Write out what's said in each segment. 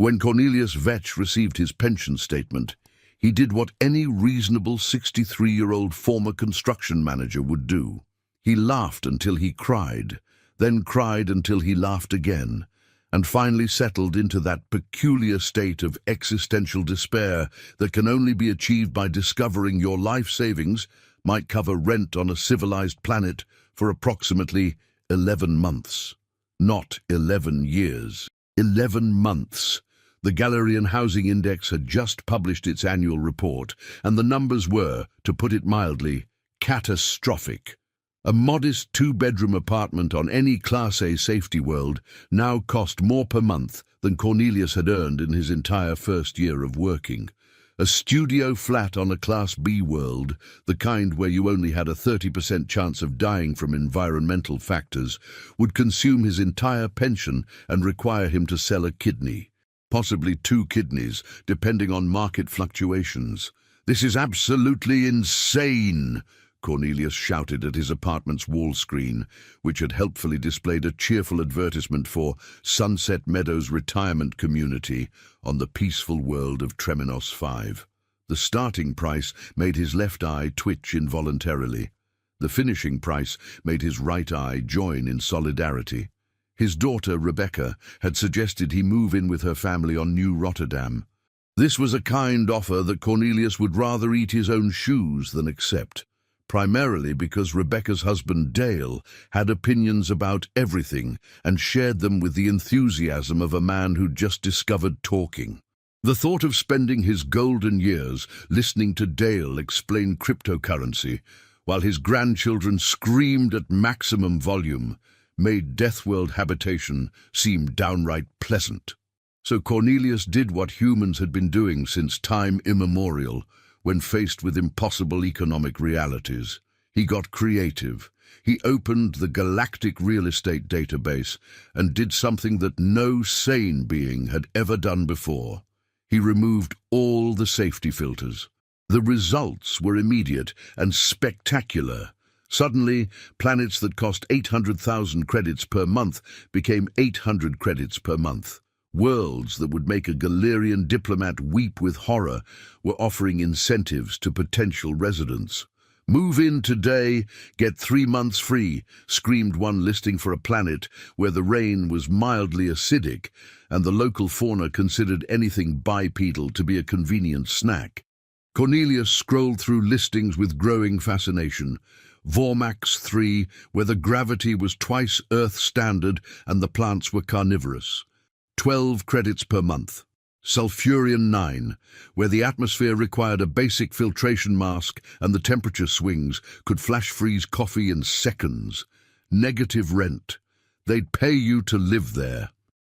When Cornelius Vetch received his pension statement, he did what any reasonable 63-year-old former construction manager would do. He laughed until he cried, then cried until he laughed again, and finally settled into that peculiar state of existential despair that can only be achieved by discovering your life savings might cover rent on a civilized planet for approximately 11 months. Not 11 years. 11 months. The Gallerian Housing Index had just published its annual report, and the numbers were, to put it mildly, catastrophic. A modest two-bedroom apartment on any Class A safety world now cost more per month than Cornelius had earned in his entire first year of working. A studio flat on a Class B world, the kind where you only had a 30% chance of dying from environmental factors, would consume his entire pension and require him to sell a kidney. Possibly 2 kidneys, depending on market fluctuations. "This is absolutely insane!" Cornelius shouted at his apartment's wall screen, which had helpfully displayed a cheerful advertisement for Sunset Meadows Retirement Community on the peaceful world of Tremenos 5. The starting price made his left eye twitch involuntarily. The finishing price made his right eye join in solidarity. His daughter, Rebecca, had suggested he move in with her family on New Rotterdam. This was a kind offer that Cornelius would rather eat his own shoes than accept, primarily because Rebecca's husband, Dale, had opinions about everything and shared them with the enthusiasm of a man who'd just discovered talking. The thought of spending his golden years listening to Dale explain cryptocurrency, while his grandchildren screamed at maximum volume, made Deathworld habitation seem downright pleasant. So Cornelius did what humans had been doing since time immemorial, when faced with impossible economic realities. He got creative. He opened the galactic real estate database and did something that no sane being had ever done before. He removed all the safety filters. The results were immediate and spectacular. Suddenly, planets that cost 800,000 credits per month became 800 credits per month. Worlds that would make a Galerian diplomat weep with horror were offering incentives to potential residents. "Move in today, get 3 months free," screamed one listing for a planet where the rain was mildly acidic and the local fauna considered anything bipedal to be a convenient snack. Cornelius scrolled through listings with growing fascination. Vormax 3, where the gravity was twice Earth standard and the plants were carnivorous. 12 credits per month. Sulfurian 9, where the atmosphere required a basic filtration mask and the temperature swings could flash freeze coffee in seconds. Negative rent. They'd pay you to live there.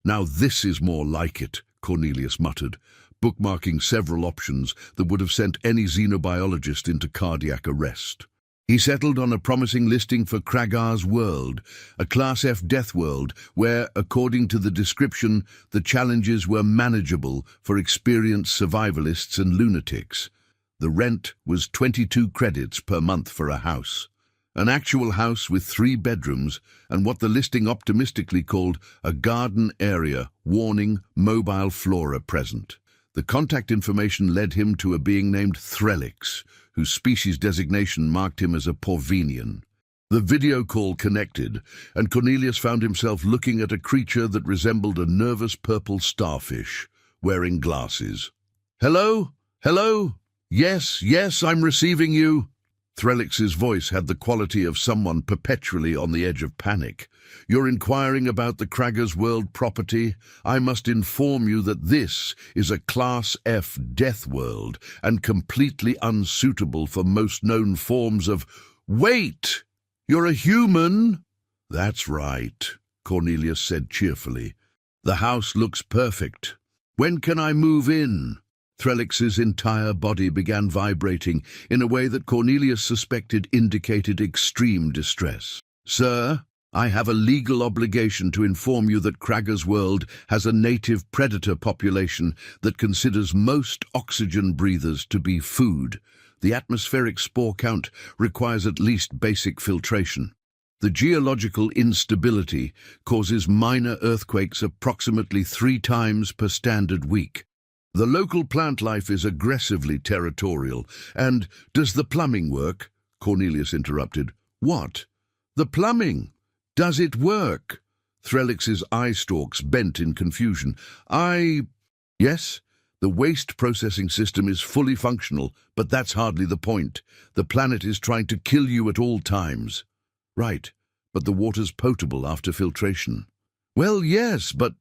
"Now this is more like it," Cornelius muttered, bookmarking several options that would have sent any xenobiologist into cardiac arrest. He settled on a promising listing for Kragar's World, a Class F death world where, according to the description, the challenges were manageable for experienced survivalists and lunatics. The rent was 22 credits per month for a house. An actual house with 3 bedrooms and what the listing optimistically called a garden area, warning mobile flora present. The contact information led him to a being named Threlix, whose species designation marked him as a Porvenian. The video call connected, and Cornelius found himself looking at a creature that resembled a nervous purple starfish, wearing glasses. "Hello? Hello? Yes, I'm receiving you." Threlix's voice had the quality of someone perpetually on the edge of panic. "You're inquiring about the Kragar's World property? I must inform you that this is a Class F death world and completely unsuitable for most known forms of—" "Wait! You're a human?" "That's right," Cornelius said cheerfully. "The house looks perfect. When can I move in?" Threlix's entire body began vibrating in a way that Cornelius suspected indicated extreme distress. "Sir, I have a legal obligation to inform you that Kragar's World has a native predator population that considers most oxygen breathers to be food. The atmospheric spore count requires at least basic filtration." The geological instability causes minor earthquakes approximately 3 times per standard week. The local plant life is aggressively territorial. And does the plumbing work? Cornelius interrupted. What? The plumbing? Does it work? Threlix's eye stalks bent in confusion. Yes, the waste processing system is fully functional, but that's hardly the point. The planet is trying to kill you at all times. Right, but the water's potable after filtration. Well, yes, but...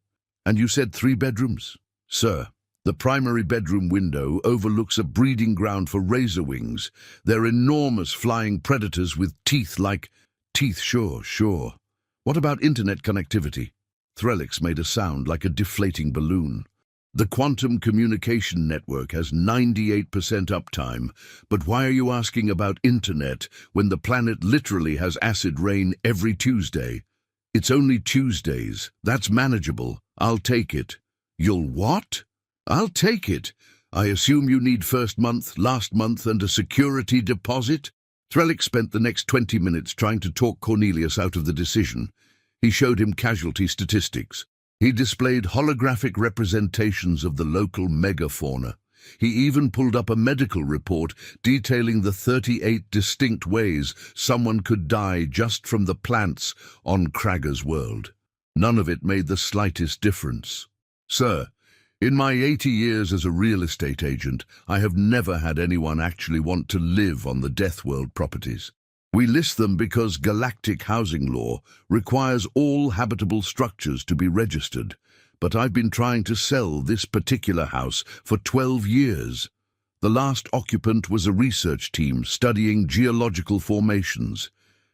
And you said 3 bedrooms? Sir, the primary bedroom window overlooks a breeding ground for razor wings. They're enormous flying predators with teeth like... Teeth, sure. What about internet connectivity? Threlix made a sound like a deflating balloon. The quantum communication network has 98% uptime, but why are you asking about internet when the planet literally has acid rain every Tuesday? It's only Tuesdays. That's manageable. I'll take it. You'll what? I'll take it. I assume you need first month, last month, and a security deposit? Threlix spent the next 20 minutes trying to talk Cornelius out of the decision. He showed him casualty statistics. He displayed holographic representations of the local megafauna. He even pulled up a medical report detailing the 38 distinct ways someone could die just from the plants on Kragger's world. None of it made the slightest difference. Sir, in my 80 years as a real estate agent, I have never had anyone actually want to live on the Deathworld properties. We list them because galactic housing law requires all habitable structures to be registered, but I've been trying to sell this particular house for 12 years. The last occupant was a research team studying geological formations,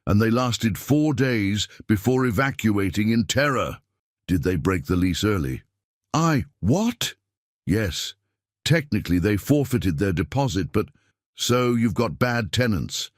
and they lasted 4 days before evacuating in terror. Did they break the lease early? What? Yes. Technically they forfeited their deposit, but... So you've got bad tenants.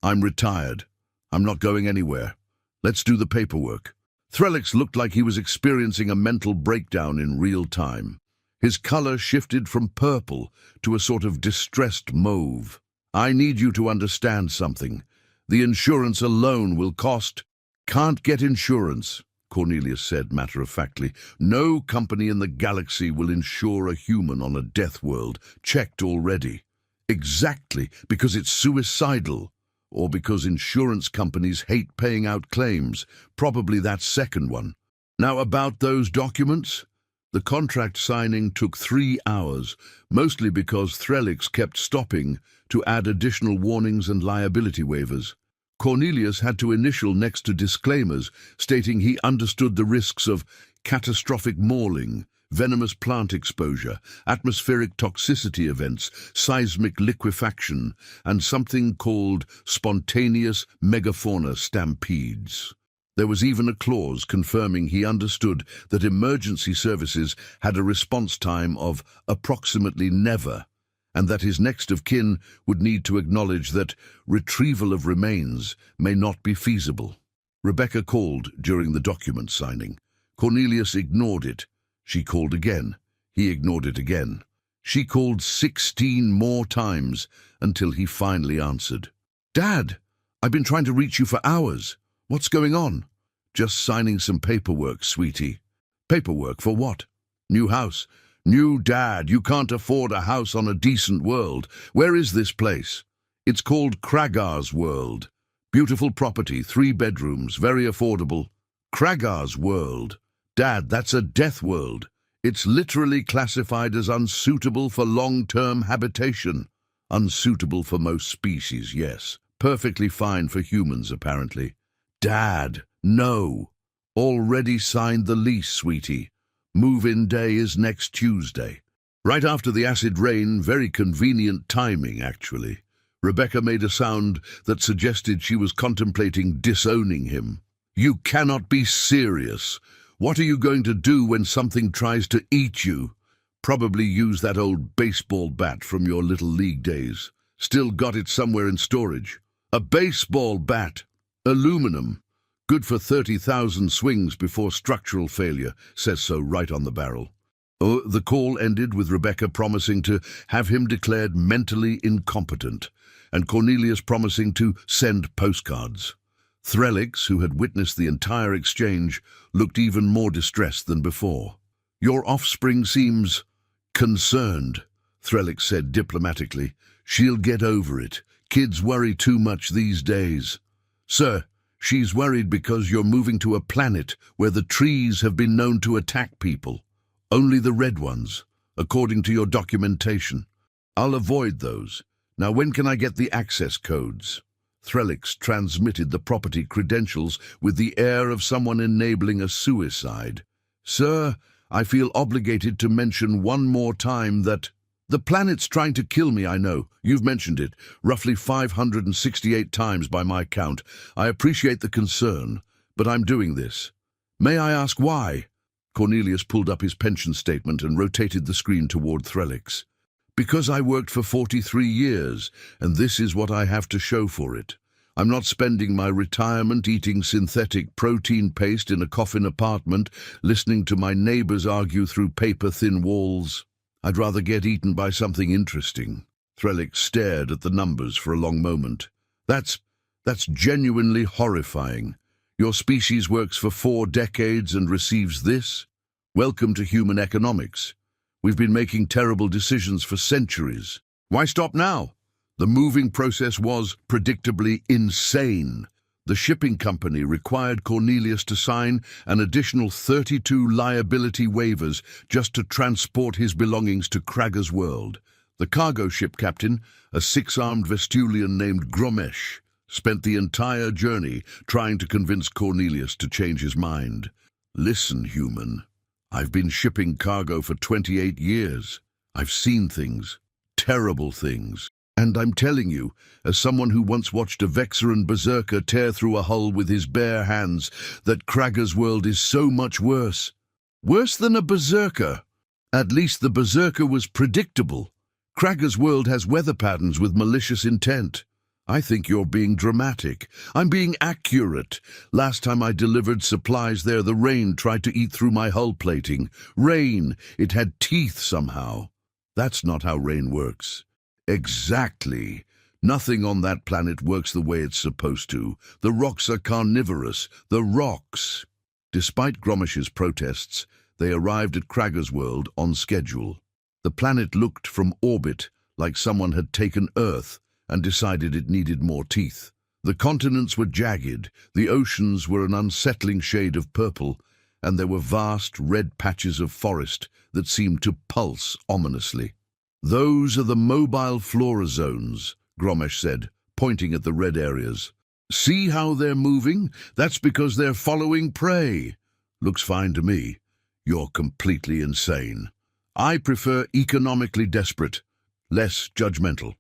I'm retired. I'm not going anywhere. Let's do the paperwork. Threlix looked like he was experiencing a mental breakdown in real time. His color shifted from purple to a sort of distressed mauve. I need you to understand something. The insurance alone will cost... Can't get insurance, Cornelius said matter-of-factly. No company in the galaxy will insure a human on a death world. Checked already. Exactly, because it's suicidal. Or because insurance companies hate paying out claims. Probably that second one. Now about those documents? The contract signing took 3 hours, mostly because Threlix kept stopping to add additional warnings and liability waivers. Cornelius had to initial next to disclaimers, stating he understood the risks of catastrophic mauling, venomous plant exposure, atmospheric toxicity events, seismic liquefaction, and something called spontaneous megafauna stampedes. There was even a clause confirming he understood that emergency services had a response time of approximately never, and that his next of kin would need to acknowledge that retrieval of remains may not be feasible. Rebecca called during the document signing. Cornelius ignored it. She called again. He ignored it again. She called 16 more times until he finally answered. Dad, I've been trying to reach you for hours. What's going on? Just signing some paperwork, sweetie. Paperwork for what? New house. New Dad, you can't afford a house on a decent world. Where is this place? It's called Kragger's World. Beautiful property, 3 bedrooms, very affordable. Kragger's World. Dad, that's a death world. It's literally classified as unsuitable for long-term habitation. Unsuitable for most species, yes. Perfectly fine for humans, apparently. Dad, no. Already signed the lease, sweetie. Move-in day is next Tuesday. Right after the acid rain, very convenient timing, actually. Rebecca made a sound that suggested she was contemplating disowning him. You cannot be serious. What are you going to do when something tries to eat you? Probably use that old baseball bat from your Little League days. Still got it somewhere in storage. A baseball bat. Aluminum. Good for 30,000 swings before structural failure, says so right on the barrel. Oh, the call ended with Rebecca promising to have him declared mentally incompetent, and Cornelius promising to send postcards. Threlix, who had witnessed the entire exchange, looked even more distressed than before. "Your offspring seems concerned," Threlix said diplomatically. "She'll get over it. Kids worry too much these days." "Sir, she's worried because you're moving to a planet where the trees have been known to attack people. Only the red ones, according to your documentation. I'll avoid those. Now when can I get the access codes?" Threlix transmitted the property credentials with the air of someone enabling a suicide. "Sir, I feel obligated to mention one more time that the planet's trying to kill me, I know. You've mentioned it, roughly 568 times by my count. I appreciate the concern, but I'm doing this. May I ask why?" Cornelius pulled up his pension statement and rotated the screen toward Threlix. "Because I worked for 43 years, and this is what I have to show for it. I'm not spending my retirement eating synthetic protein paste in a coffin apartment, listening to my neighbors argue through paper-thin walls. I'd rather get eaten by something interesting." Threlix stared at the numbers for a long moment. That's genuinely horrifying. Your species works for 4 decades and receives this? Welcome to human economics. We've been making terrible decisions for centuries. Why stop now? The moving process was, predictably, insane. The shipping company required Cornelius to sign an additional 32 liability waivers just to transport his belongings to Kraga's world. The cargo ship captain, a 6-armed Vestulian named Gromesh, spent the entire journey trying to convince Cornelius to change his mind. "Listen, human. I've been shipping cargo for 28 years. I've seen things, terrible things. And I'm telling you, as someone who once watched a Vexeran berserker tear through a hull with his bare hands, that Kraga's world is so much worse. Worse than a berserker. At least the berserker was predictable. Kraga's world has weather patterns with malicious intent. I think you're being dramatic. I'm being accurate. Last time I delivered supplies there, the rain tried to eat through my hull plating. Rain, it had teeth somehow. That's not how rain works." "Exactly. Nothing on that planet works the way it's supposed to. The rocks are carnivorous. The rocks." Despite Gromesh's protests, they arrived at Kraga's world on schedule. The planet looked from orbit like someone had taken Earth and decided it needed more teeth. The continents were jagged, the oceans were an unsettling shade of purple, and there were vast red patches of forest that seemed to pulse ominously. "Those are the mobile flora zones," Gromesh said, pointing at the red areas. "See how they're moving? That's because they're following prey." "Looks fine to me. You're completely insane. I prefer economically desperate, less judgmental."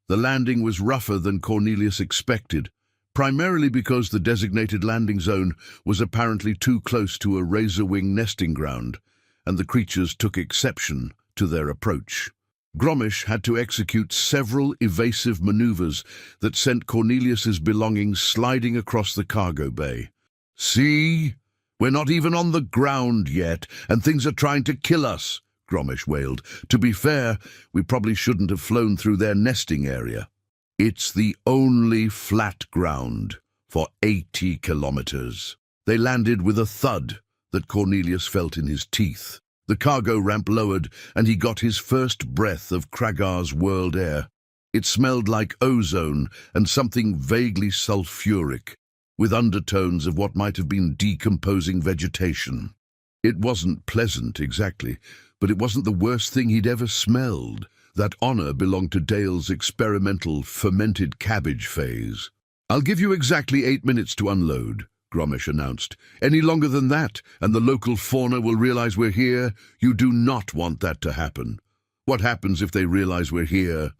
The landing was rougher than Cornelius expected, primarily because the designated landing zone was apparently too close to a razor-wing nesting ground, and the creatures took exception to their approach. Gromesh had to execute several evasive maneuvers that sent Cornelius's belongings sliding across the cargo bay. "See? We're not even on the ground yet, and things are trying to kill us," Gromesh wailed. "To be fair, we probably shouldn't have flown through their nesting area. It's the only flat ground for 80 kilometers." They landed with a thud that Cornelius felt in his teeth. The cargo ramp lowered, and he got his first breath of Kraga's world air. It smelled like ozone and something vaguely sulfuric, with undertones of what might have been decomposing vegetation. It wasn't pleasant, exactly, but it wasn't the worst thing he'd ever smelled. That honor belonged to Dale's experimental fermented cabbage phase. "I'll give you exactly 8 minutes to unload," Gromesh announced. "Any longer than that, and the local fauna will realize we're here. You do not want that to happen. What happens if they realize we're here?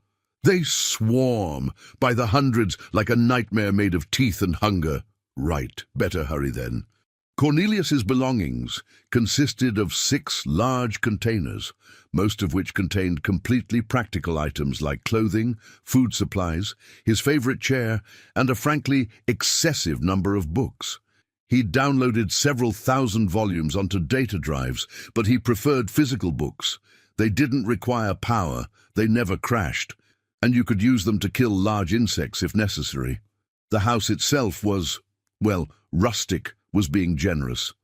They swarm by the hundreds like a nightmare made of teeth and hunger." "Right, better hurry then." Cornelius's belongings consisted of 6 large containers, most of which contained completely practical items like clothing, food supplies, his favorite chair, and a frankly excessive number of books. He'd downloaded several thousand volumes onto data drives, but he preferred physical books. They didn't require power, they never crashed, and you could use them to kill large insects if necessary. The house itself was Well, rustic was being generous.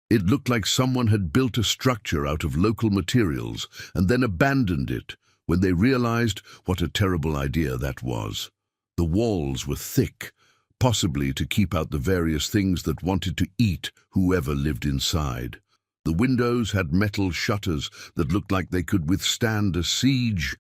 It looked like someone had built a structure out of local materials and then abandoned it when they realized what a terrible idea that was. The walls were thick, possibly to keep out the various things that wanted to eat whoever lived inside. The windows had metal shutters that looked like they could withstand a siege.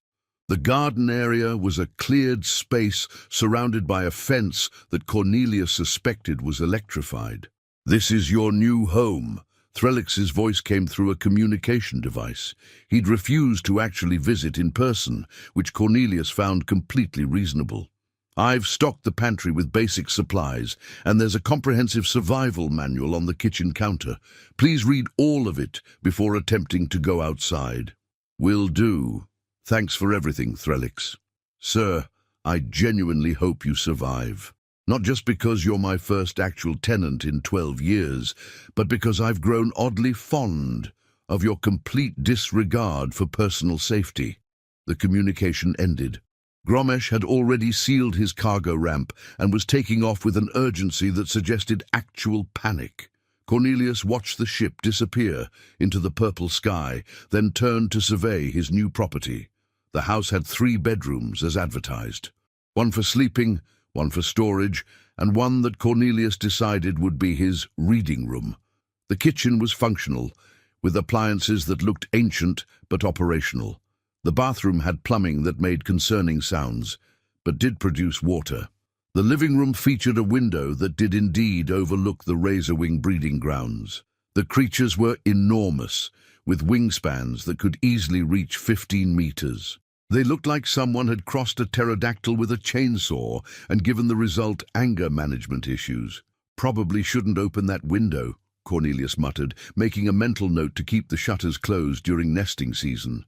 The garden area was a cleared space surrounded by a fence that Cornelius suspected was electrified. "This is your new home." Threlix's voice came through a communication device. He'd refused to actually visit in person, which Cornelius found completely reasonable. "I've stocked the pantry with basic supplies, and there's a comprehensive survival manual on the kitchen counter. Please read all of it before attempting to go outside." "Will do. Thanks for everything, Threlix. Sir, I genuinely hope you survive. Not just because you're my first actual tenant in 12 years, but because I've grown oddly fond of your complete disregard for personal safety." The communication ended. Gromesh had already sealed his cargo ramp and was taking off with an urgency that suggested actual panic. Cornelius watched the ship disappear into the purple sky, then turned to survey his new property. The house had 3 bedrooms as advertised. One for sleeping, one for storage, and one that Cornelius decided would be his reading room. The kitchen was functional, with appliances that looked ancient but operational. The bathroom had plumbing that made concerning sounds, but did produce water. The living room featured a window that did indeed overlook the razorwing breeding grounds. The creatures were enormous, with wingspans that could easily reach 15 meters. They looked like someone had crossed a pterodactyl with a chainsaw and given the result anger management issues. "Probably shouldn't open that window," Cornelius muttered, making a mental note to keep the shutters closed during nesting season.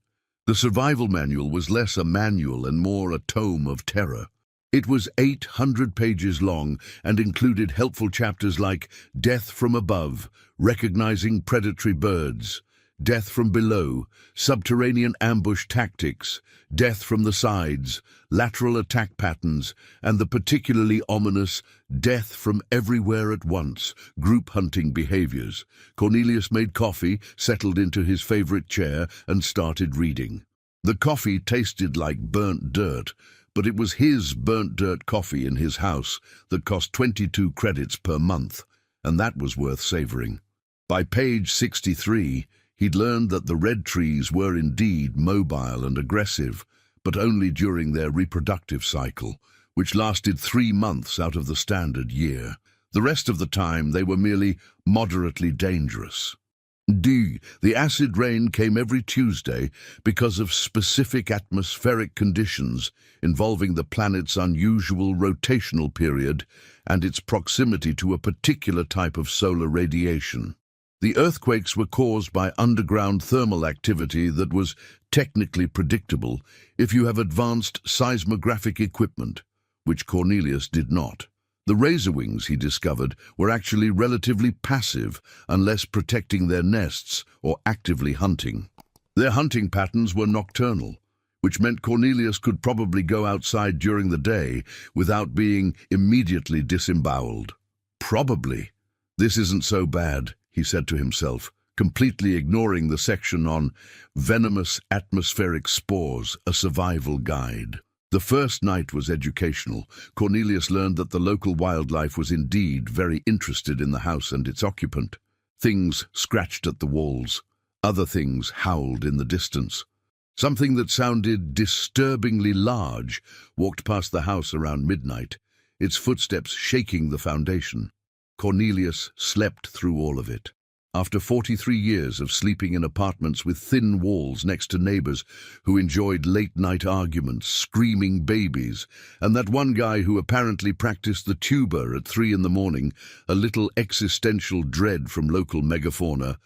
The survival manual was less a manual and more a tome of terror. It was 800 pages long and included helpful chapters like Death from Above, Recognizing Predatory Birds, Death from Below, Subterranean Ambush Tactics, Death from the Sides, Lateral Attack Patterns, and the particularly ominous Death from Everywhere at Once, Group Hunting Behaviors. Cornelius made coffee, settled into his favorite chair, and started reading. The coffee tasted like burnt dirt, but it was his burnt dirt coffee in his house that cost 22 credits per month, and that was worth savoring. By page 63, he'd learned that the red trees were indeed mobile and aggressive, but only during their reproductive cycle, which lasted 3 months out of the standard year. The rest of the time they were merely moderately dangerous. The acid rain came every Tuesday because of specific atmospheric conditions involving the planet's unusual rotational period and its proximity to a particular type of solar radiation. The earthquakes were caused by underground thermal activity that was technically predictable if you have advanced seismographic equipment, which Cornelius did not. The razorwings, he discovered, were actually relatively passive unless protecting their nests or actively hunting. Their hunting patterns were nocturnal, which meant Cornelius could probably go outside during the day without being immediately disemboweled. Probably. This isn't so bad, he said to himself, completely ignoring the section on venomous atmospheric spores, a survival guide. The first night was educational. Cornelius learned that the local wildlife was indeed very interested in the house and its occupant. Things scratched at the walls. Other things howled in the distance. Something that sounded disturbingly large walked past the house around midnight, its footsteps shaking the foundation. Cornelius slept through all of it. After 43 years of sleeping in apartments with thin walls next to neighbors who enjoyed late-night arguments, screaming babies, and that one guy who apparently practiced the tuba at 3 in the morning, a little existential dread from local megafauna,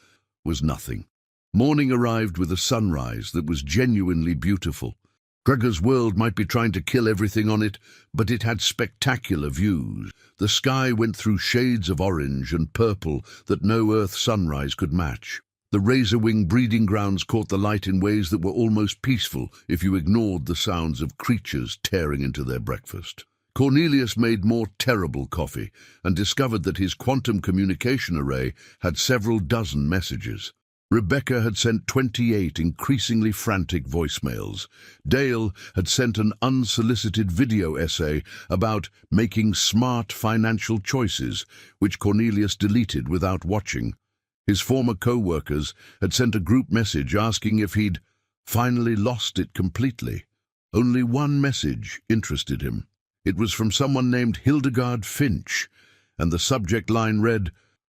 was nothing. Morning arrived with a sunrise that was genuinely beautiful. Gregor's world might be trying to kill everything on it, but it had spectacular views. The sky went through shades of orange and purple that no Earth sunrise could match. The razorwing breeding grounds caught the light in ways that were almost peaceful if you ignored the sounds of creatures tearing into their breakfast. Cornelius made more terrible coffee and discovered that his quantum communication array had several dozen messages. Rebecca had sent 28 increasingly frantic voicemails. Dale had sent an unsolicited video essay about making smart financial choices, which Cornelius deleted without watching. His former co-workers had sent a group message asking if he'd finally lost it completely. Only one message interested him. It was from someone named Hildegard Finch, and the subject line read,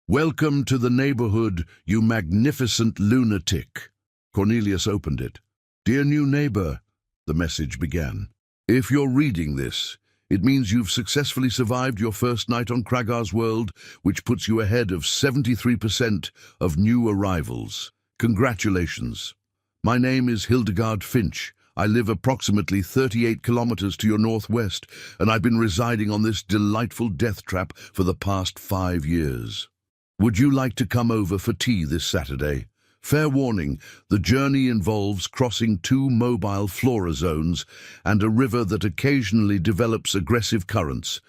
"Welcome to the neighborhood, you magnificent lunatic." Cornelius opened it. "Dear new neighbor," the message began. "If you're reading this, it means you've successfully survived your first night on Kragar's world, which puts you ahead of 73% of new arrivals. Congratulations. My name is Hildegard Finch. I live approximately 38 kilometers to your northwest, and I've been residing on this delightful death trap for the past 5 years. Would you like to come over for tea this Saturday? Fair warning, the journey involves crossing 2 mobile flora zones and a river that occasionally develops aggressive currents,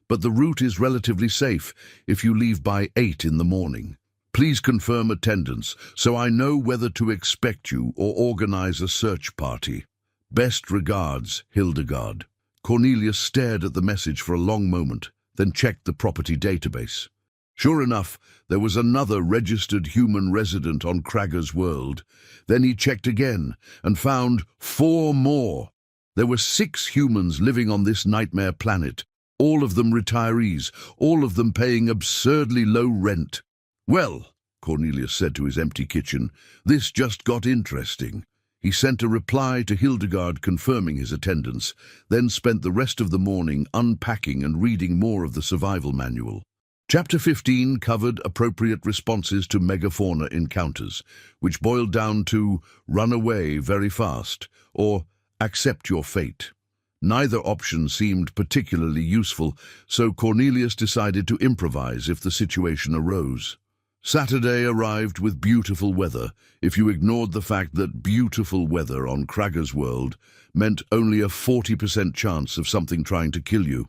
but the route is relatively safe if you leave by 8 in the morning. Please confirm attendance so I know whether to expect you or organize a search party. Best regards, Hildegard." Cornelius stared at the message for a long moment, then checked the property database. Sure enough, there was another registered human resident on Kragar's world. Then he checked again and found 4 more. There were 6 humans living on this nightmare planet, all of them retirees, all of them paying absurdly low rent. "Well," Cornelius said to his empty kitchen, "this just got interesting." He sent a reply to Hildegard confirming his attendance, then spent the rest of the morning unpacking and reading more of the survival manual. Chapter 15 covered appropriate responses to megafauna encounters, which boiled down to run away very fast or accept your fate. Neither option seemed particularly useful, so Cornelius decided to improvise if the situation arose. Saturday arrived with beautiful weather, if you ignored the fact that beautiful weather on Kragar's world meant only a 40% chance of something trying to kill you.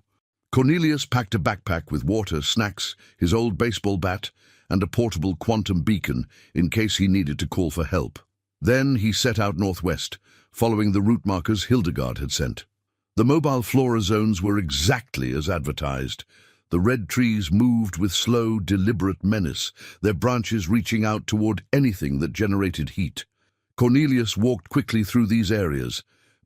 Cornelius packed a backpack with water, snacks, his old baseball bat, and a portable quantum beacon in case he needed to call for help. Then he set out northwest, following the route markers Hildegard had sent. The mobile flora zones were exactly as advertised. The red trees moved with slow, deliberate menace, their branches reaching out toward anything that generated heat. Cornelius walked quickly through these areas,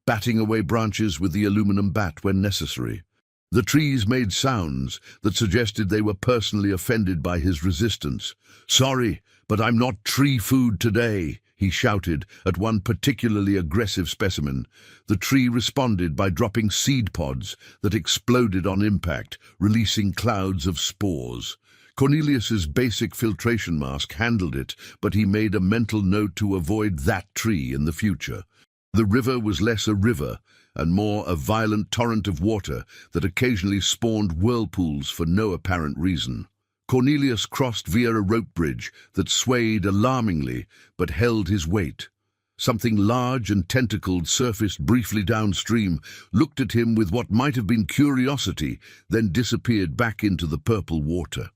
batting away branches with the aluminum bat when necessary. The trees made sounds that suggested they were personally offended by his resistance. "Sorry, but I'm not tree food today," he shouted at one particularly aggressive specimen. The tree responded by dropping seed pods that exploded on impact, releasing clouds of spores. Cornelius's basic filtration mask handled it, but he made a mental note to avoid that tree in the future. The river was less a river and more a violent torrent of water that occasionally spawned whirlpools for no apparent reason. Cornelius crossed via a rope bridge that swayed alarmingly but held his weight. Something large and tentacled surfaced briefly downstream, looked at him with what might have been curiosity, then disappeared back into the purple water.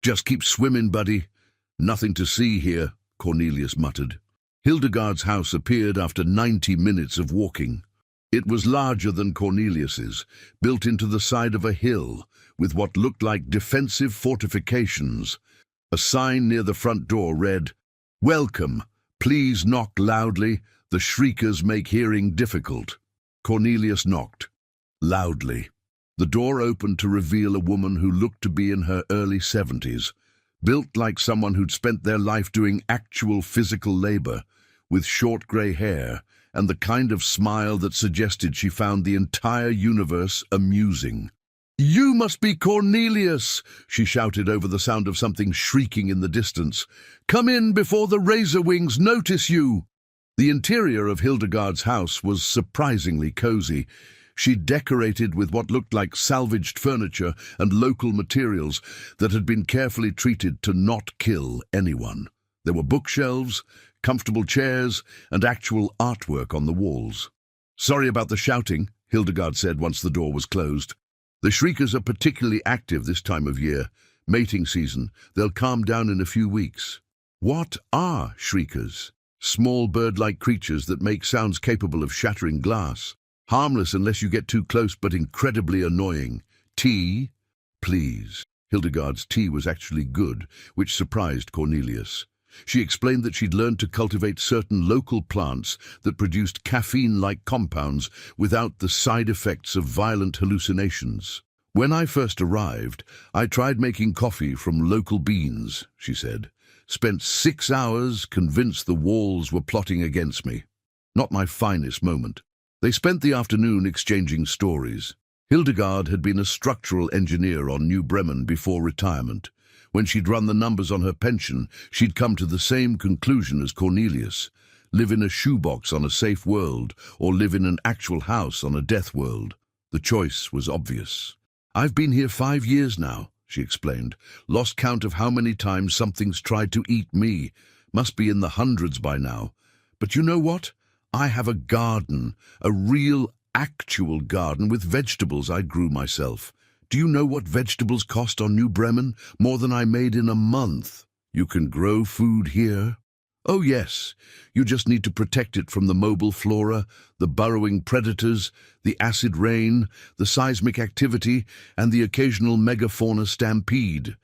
"Just keep swimming, buddy. Nothing to see here," Cornelius muttered. Hildegard's house appeared after 90 minutes of walking. It was larger than Cornelius's, built into the side of a hill, with what looked like defensive fortifications. A sign near the front door read, "Welcome. Please knock loudly. The shriekers make hearing difficult." Cornelius knocked. Loudly. The door opened to reveal a woman who looked to be in her early 70s, built like someone who'd spent their life doing actual physical labor, with short grey hair and the kind of smile that suggested she found the entire universe amusing. "You must be Cornelius," she shouted over the sound of something shrieking in the distance. "Come in before the razor wings notice you." The interior of Hildegard's house was surprisingly cozy. She decorated with what looked like salvaged furniture and local materials that had been carefully treated to not kill anyone. There were bookshelves, comfortable chairs, and actual artwork on the walls. "Sorry about the shouting," Hildegard said once the door was closed. The shriekers are particularly active this time of year, mating season. They'll calm down in a few weeks. What are shriekers? Small bird-like creatures that make sounds capable of shattering glass. Harmless unless you get too close, but incredibly annoying. Tea? Please. Hildegard's tea was actually good, which surprised Cornelius. She explained that she'd learned to cultivate certain local plants that produced caffeine-like compounds without the side effects of violent hallucinations. When I first arrived, I tried making coffee from local beans, she said. Spent 6 hours convinced the walls were plotting against me. Not my finest moment. They spent the afternoon exchanging stories. Hildegard had been a structural engineer on New Bremen before retirement. When she'd run the numbers on her pension, she'd come to the same conclusion as Cornelius. Live in a shoebox on a safe world, or live in an actual house on a death world. The choice was obvious. I've been here 5 years now, she explained. Lost count of how many times something's tried to eat me. Must be in the hundreds by now. But you know what? I have a garden, a real, actual garden with vegetables I grew myself. Do you know what vegetables cost on New Bremen? More than I made in a month. You can grow food here? Oh yes, you just need to protect it from the mobile flora, the burrowing predators, the acid rain, the seismic activity, and the occasional megafauna stampede.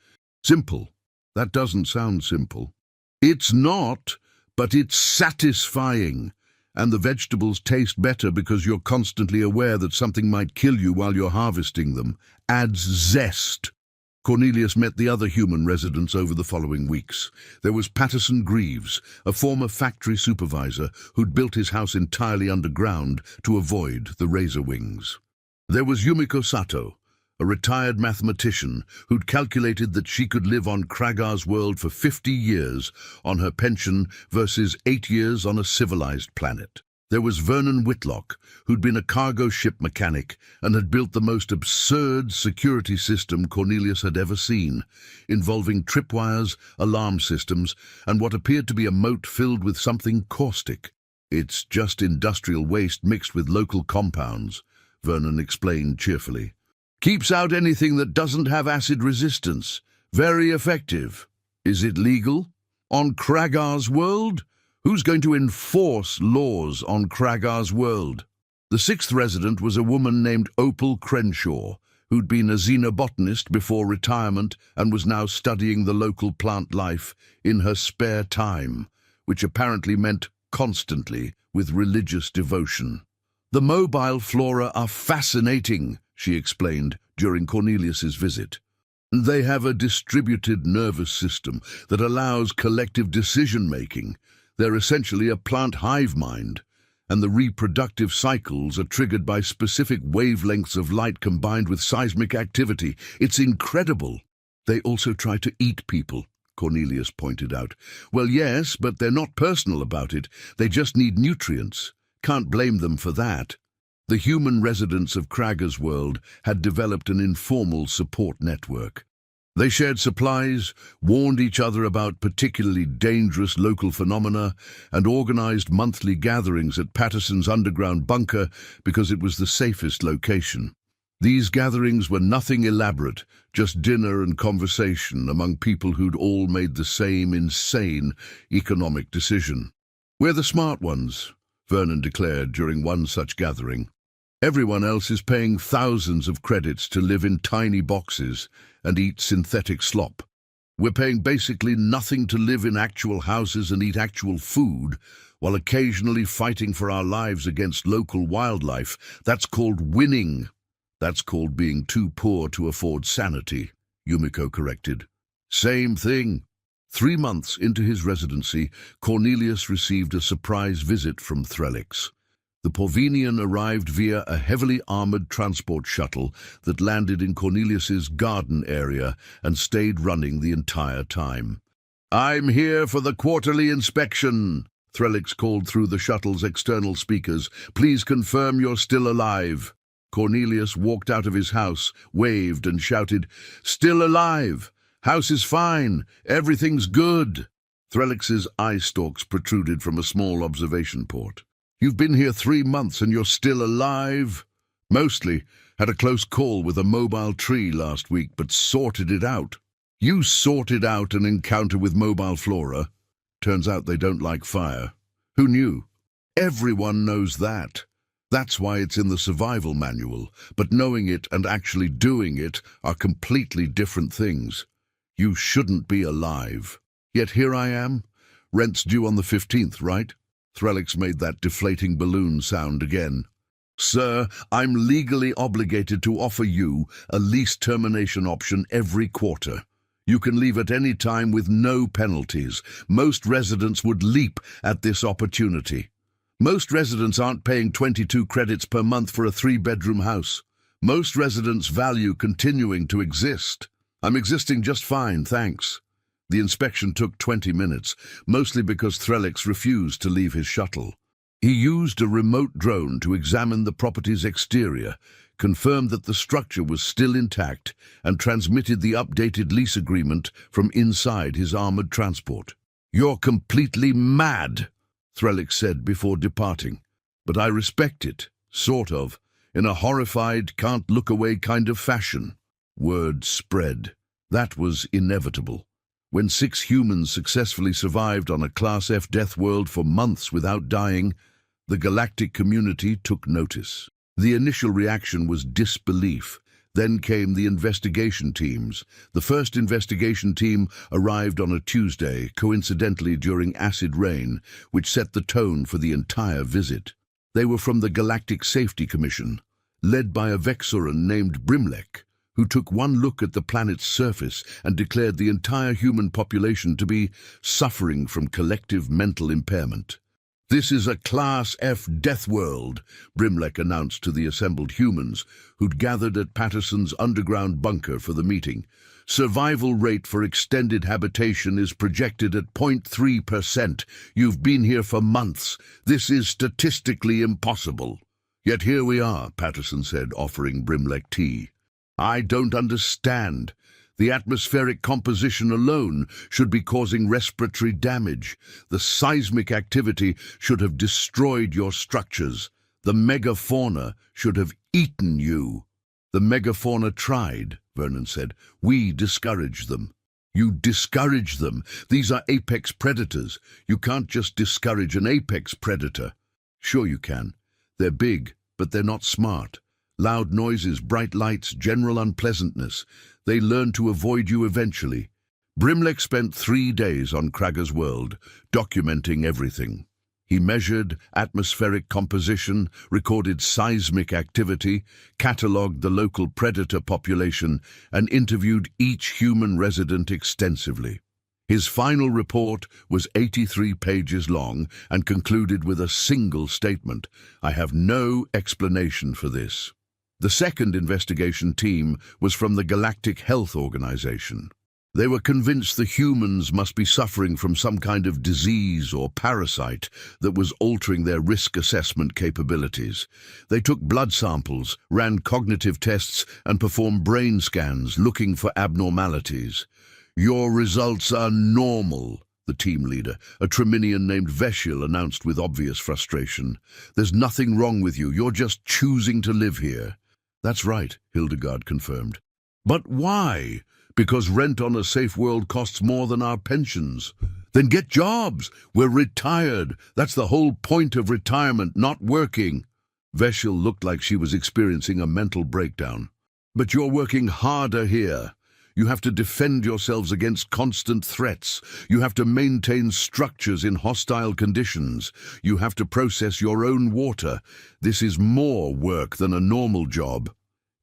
Simple. That doesn't sound simple. It's not, but it's satisfying. And the vegetables taste better because you're constantly aware that something might kill you while you're harvesting them. Adds zest. Cornelius met the other human residents over the following weeks. There was Patterson Greaves, a former factory supervisor who'd built his house entirely underground to avoid the razor wings. There was Yumiko Sato, a retired mathematician who'd calculated that she could live on Kragar's world for 50 years on her pension versus 8 years on a civilized planet. There was Vernon Whitlock, who'd been a cargo ship mechanic and had built the most absurd security system Cornelius had ever seen, involving tripwires, alarm systems, and what appeared to be a moat filled with something caustic. It's just industrial waste mixed with local compounds, Vernon explained cheerfully. Keeps out anything that doesn't have acid resistance. Very effective. Is it legal? On Kragar's world? Who's going to enforce laws on Kragar's world? The sixth resident was a woman named Opal Crenshaw, who'd been a xenobotanist before retirement and was now studying the local plant life in her spare time, which apparently meant constantly with religious devotion. The mobile flora are fascinating, she explained during Cornelius's visit. They have a distributed nervous system that allows collective decision-making. They're essentially a plant hive mind, and the reproductive cycles are triggered by specific wavelengths of light combined with seismic activity. It's incredible. They also try to eat people, Cornelius pointed out. Well, yes, but they're not personal about it. They just need nutrients. Can't blame them for that. The human residents of Kragar's world had developed an informal support network. They shared supplies, warned each other about particularly dangerous local phenomena, and organized monthly gatherings at Patterson's underground bunker because it was the safest location. These gatherings were nothing elaborate, just dinner and conversation among people who'd all made the same insane economic decision. We're the smart ones, Vernon declared during one such gathering. Everyone else is paying thousands of credits to live in tiny boxes and eat synthetic slop. We're paying basically nothing to live in actual houses and eat actual food, while occasionally fighting for our lives against local wildlife. That's called winning. That's called being too poor to afford sanity, Yumiko corrected. Same thing. 3 months into his residency, Cornelius received a surprise visit from Threlix. The Porvenian arrived via a heavily armored transport shuttle that landed in Cornelius's garden area and stayed running the entire time. "I'm here for the quarterly inspection," Threlix called through the shuttle's external speakers. "Please confirm you're still alive." Cornelius walked out of his house, waved and shouted, "Still alive! House is fine! Everything's good!" Threlix's eye stalks protruded from a small observation port. "You've been here 3 months and you're still alive?" "Mostly. Had a close call with a mobile tree last week, but sorted it out. You sorted out an encounter with mobile flora? Turns out they don't like fire. Who knew? Everyone knows that. That's why it's in the survival manual, but knowing it and actually doing it are completely different things. You shouldn't be alive. Yet here I am. Rent's due on the 15th, right? Threlix made that deflating balloon sound again. Sir, I'm legally obligated to offer you a lease termination option every quarter. You can leave at any time with no penalties. Most residents would leap at this opportunity. Most residents aren't paying 22 credits per month for a 3-bedroom house. Most residents value continuing to exist. I'm existing just fine, thanks. The inspection took 20 minutes, mostly because Threlix refused to leave his shuttle. He used a remote drone to examine the property's exterior, confirmed that the structure was still intact, and transmitted the updated lease agreement from inside his armored transport. "You're completely mad," Threlix said before departing. "But I respect it, sort of, in a horrified, can't-look-away kind of fashion." Word spread. That was inevitable. When 6 humans successfully survived on a Class F death world for months without dying, the galactic community took notice. The initial reaction was disbelief. Then came the investigation teams. The first investigation team arrived on a Tuesday, coincidentally during acid rain, which set the tone for the entire visit. They were from the Galactic Safety Commission, led by a Vexoran named Brimlek, who took one look at the planet's surface and declared the entire human population to be suffering from collective mental impairment. "This is a Class F death world," Brimlek announced to the assembled humans, who'd gathered at Patterson's underground bunker for the meeting. "Survival rate for extended habitation is projected at 0.3%. You've been here for months. This is statistically impossible." "Yet here we are," Patterson said, offering Brimlek tea. "I don't understand. The atmospheric composition alone should be causing respiratory damage. The seismic activity should have destroyed your structures. The megafauna should have eaten you." "The megafauna tried," Vernon said. "We discouraged them." "You discourage them. These are apex predators. You can't just discourage an apex predator." "Sure you can. They're big, but they're not smart. Loud noises, bright lights, general unpleasantness. They learn to avoid you eventually." Brimlek spent 3 days on Kraga's world, documenting everything. He measured atmospheric composition, recorded seismic activity, catalogued the local predator population, and interviewed each human resident extensively. His final report was 83 pages long and concluded with a single statement: "I have no explanation for this." The second investigation team was from the Galactic Health Organization. They were convinced the humans must be suffering from some kind of disease or parasite that was altering their risk assessment capabilities. They took blood samples, ran cognitive tests, and performed brain scans looking for abnormalities. "Your results are normal," the team leader, a Treminian named Veshil, announced with obvious frustration. "There's nothing wrong with you. You're just choosing to live here." "That's right," Hildegard confirmed. "But why?" "Because rent on a safe world costs more than our pensions." "Then get jobs. We're retired. That's the whole point of retirement, not working." Veshil looked like she was experiencing a mental breakdown. "But you're working harder here. You have to defend yourselves against constant threats. You have to maintain structures in hostile conditions. You have to process your own water. This is more work than a normal job."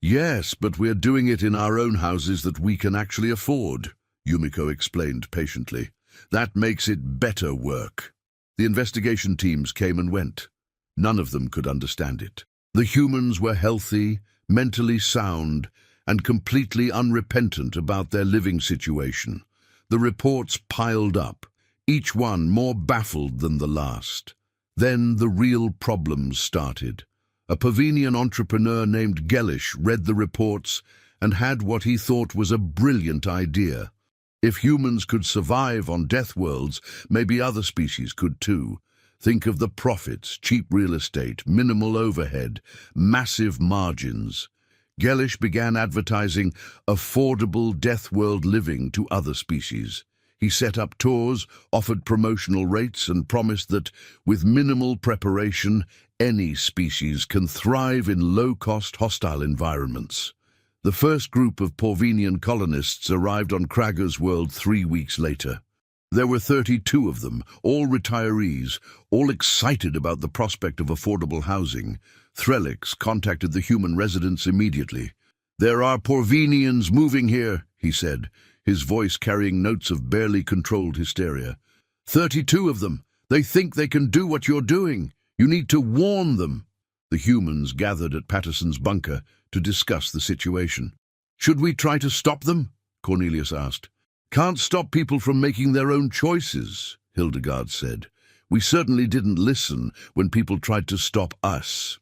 "Yes, but we're doing it in our own houses that we can actually afford," Yumiko explained patiently. "That makes it better work." The investigation teams came and went. None of them could understand it. The humans were healthy, mentally sound, and completely unrepentant about their living situation. The reports piled up, each one more baffled than the last. Then the real problems started. A Pavinian entrepreneur named Gellish read the reports and had what he thought was a brilliant idea. If humans could survive on death worlds, maybe other species could too. Think of the profits, cheap real estate, minimal overhead, massive margins. Gellish began advertising affordable death-world living to other species. He set up tours, offered promotional rates, and promised that, with minimal preparation, any species can thrive in low-cost, hostile environments. The first group of Porvenian colonists arrived on Kraga's world 3 weeks later. There were 32 of them, all retirees, all excited about the prospect of affordable housing. Threlix contacted the human residents immediately. "There are Porvenians moving here," he said, his voice carrying notes of barely controlled hysteria. 32 of them. They think they can do what you're doing. You need to warn them." The humans gathered at Patterson's bunker to discuss the situation. "Should we try to stop them?" Cornelius asked. "Can't stop people from making their own choices," Hildegard said. "We certainly didn't listen when people tried to stop us."